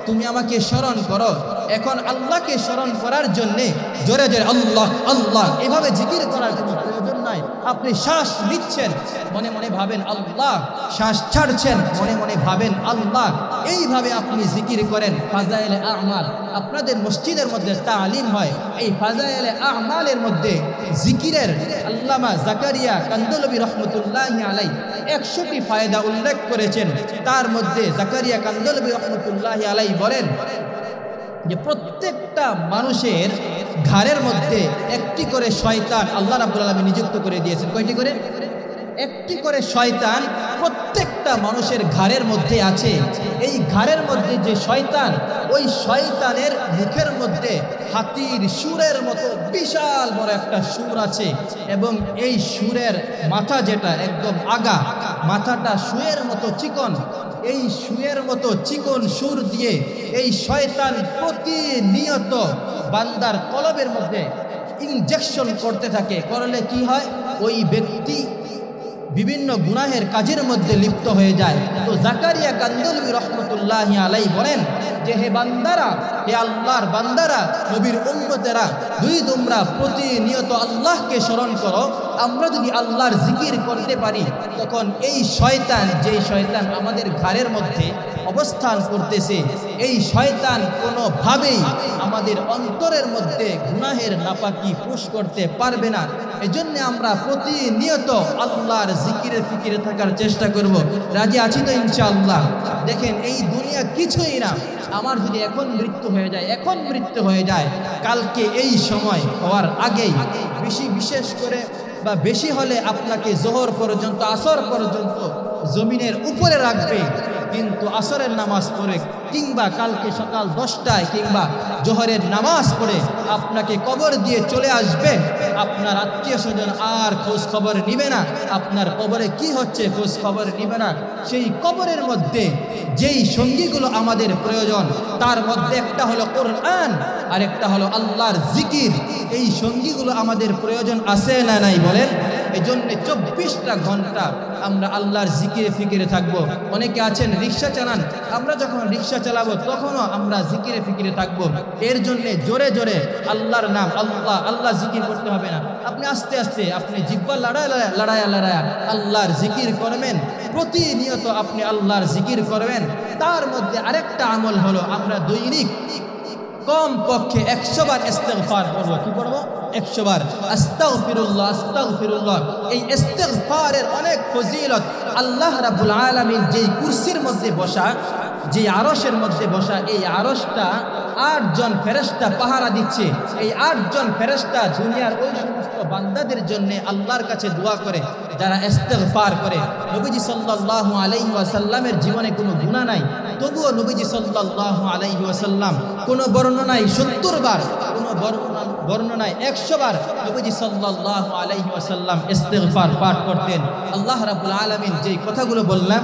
তুমি আমাকে স্মরণ করো। এখন আল্লাহকে স্মরণ করার জন্যে জোরে জোরে আল্লাহ আল্লাহ এভাবে জিকির করার কোনো প্রয়োজন নাই। আপনি শ্বাস নিচ্ছেন, মনে মনে ভাবেন আল্লাহ, শ্বাস ছাড়ছেন, মনে মনে ভাবেন আল্লাহ। এইভাবে আপনি জিকির করেন। ফাজাইলে আমাল আপনাদের মসজিদের মধ্যে তালিম হয়। এই ফাজাইলে আমালের মধ্যে জিকিরের আল্লামা জাকারিয়া কান্দলবী রহমতুল্লাহি আলাইহি 100টি ফায়দা উল্লেখ করেছেন। তার মধ্যে জাকারিয়া কান্দলবী রহমতুল্লাহি আলাইহি বলেন যে প্রত্যেকটা মানুষের ঘাড়ের মধ্যে একটি করে শয়তান আল্লাহ রাব্বুল আলামিন নিযুক্ত করে দিয়েছেন। কয়টি করে? একটি করে শয়তান প্রত্যেকটা মানুষের ঘাড়ের মধ্যে আছে। এই ঘাড়ের মধ্যে যে শয়তান, ওই শয়তানের মুখের মধ্যে হাতির সুরের মতো বিশাল বড় একটা সুর আছে, এবং এই সুরের মাথা যেটা একদম আগা, মাথাটা সুয়ের মতো চিকন। এই সুয়ের মতো চিকন সুর দিয়ে এই শয়তান প্রতিনিয়ত বান্দার কলবের মধ্যে ইনজেকশন করতে থাকে। করলে কি হয়? ওই ব্যক্তি বিভিন্ন গুনাহের কাজের মধ্যে লিপ্ত হয়ে যায়। তো জাকারিয়া কান্দলবী রহমতুল্লাহি আলাইহি বলেন যে হে বান্দারা, হে আল্লাহর বান্দারা, নবীর উম্মতেরা, তোমরা প্রতিনিয়ত আল্লাহকে স্মরণ করো। আমরা যদি আল্লাহর জিকির করতে পারি, তখন এই শয়তান, যে শয়তান আমাদের ঘাড়ের মধ্যে অবস্থান করতেছে, এই শয়তান কোনোভাবেই আমাদের অন্তরের মধ্যে গুনাহের নাপাকি পুশ করতে পারবে না। এজন্য আমরা প্রতিনিয়ত আল্লাহর জিকিরে ফিকিরে থাকার চেষ্টা করব। রাজি আছি তো ইনশাআল্লাহ? দেখেন, এই দুনিয়া কিছুই না। আমার যদি এখন মৃত্যু হয়ে যায়, কালকে এই সময় হওয়ার আগেই, বিশেষ করে বা বেশি হলে আপনাকে জোহর পর্যন্ত, আসর পর্যন্ত জমিনের উপরে রাখবে, কিন্তু আসরের নামাজ পড়ে কিংবা কালকে সকাল 10টায় কিংবা জোহরের নামাজ পড়ে আপনাকে কবর দিয়ে চলে আসবে। আপনার আত্মীয় স্বজন আর খোঁজ খবর নিবে না, আপনার কবরে কি হচ্ছে খোঁজ খবর নিবে না। সেই কবরের মধ্যে যেই সঙ্গীগুলো আমাদের প্রয়োজন, তার মধ্যে একটা হলো কোরআন আর একটা হলো আল্লাহর জিকির। এই সঙ্গীগুলো আমাদের প্রয়োজন আছে না নাই বলেন? এই জন্য 24টা ঘন্টা আমরা আল্লাহর জিকিরে ফিকিরে থাকবো। অনেকে আছেন রিক্সা চালান, আমরা যখন রিক্সা চালাবো তখনও আমরা জিকিরে ফিকিরে থাকবো। এর জন্য জোরে জোরে আল্লাহর নাম, আল্লাহ আল্লাহ জিকির করতে হবে না। আপনি আস্তে আস্তে আপনি জিহ্বা লড়ায়া আল্লাহর জিকির করবেন। প্রতিনিয়ত আপনি আল্লাহর জিকির করবেন। তার মধ্যে আরেকটা আমল হলো, আমরা দৈনিক কম পক্ষে 100 বার ইস্তিগফার করব। কি করব? 100 বার আস্তাগফিরুল্লাহ আস্তাগফিরুল্লাহ। এই ইস্তিগফারের অনেক ফজিলত। আল্লাহ রাব্বুল আলামিন যেই কুরসির মধ্যে বসা, যে আরশের মধ্যে বসা, এই আরশটা 8 জন ফেরেশতা পাহারা দিচ্ছে। এই 8 জন ফেরেশতা দুনিয়ার ওই সমস্ত বান্দাদের জন্য আল্লাহর কাছে দোয়া করে যারা ইস্তিগফার করে। নবীজি সাল্লাল্লাহু আলাইহি ওয়াসাল্লামের জীবনে কোনো গুনাহ নাই, তবুও নবীজি সাল্লাল্লাহু আলাইহি ওয়াসাল্লাম কোনো বর্ণনায় 70 বার, কোনো বর্ণনায় 100 বার নবীজি সাল্লাল্লাহু আলাইহি ওয়াসাল্লাম ইস্তিগফার পাঠ করতেন। আল্লাহ রাব্বুল আলামিন যেই কথাগুলো বললাম,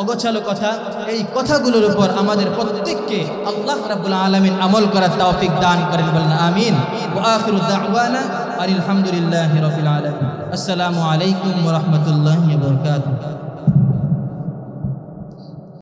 অগোছালো কথা, এই কথাগুলোর উপর আমাদের প্রত্যেককে আল্লাহ রাব্বুল আলামিন আমল করার তৌফিক দান করেন, বলেন আমিন। ওয়া আখিরু দাওয়ানা আলহামদুলিল্লাহি রাব্বিল আলামিন। আসসালামু আলাইকুম ওয়া রাহমাতুল্লাহি ওয়া বারাকাতুহু।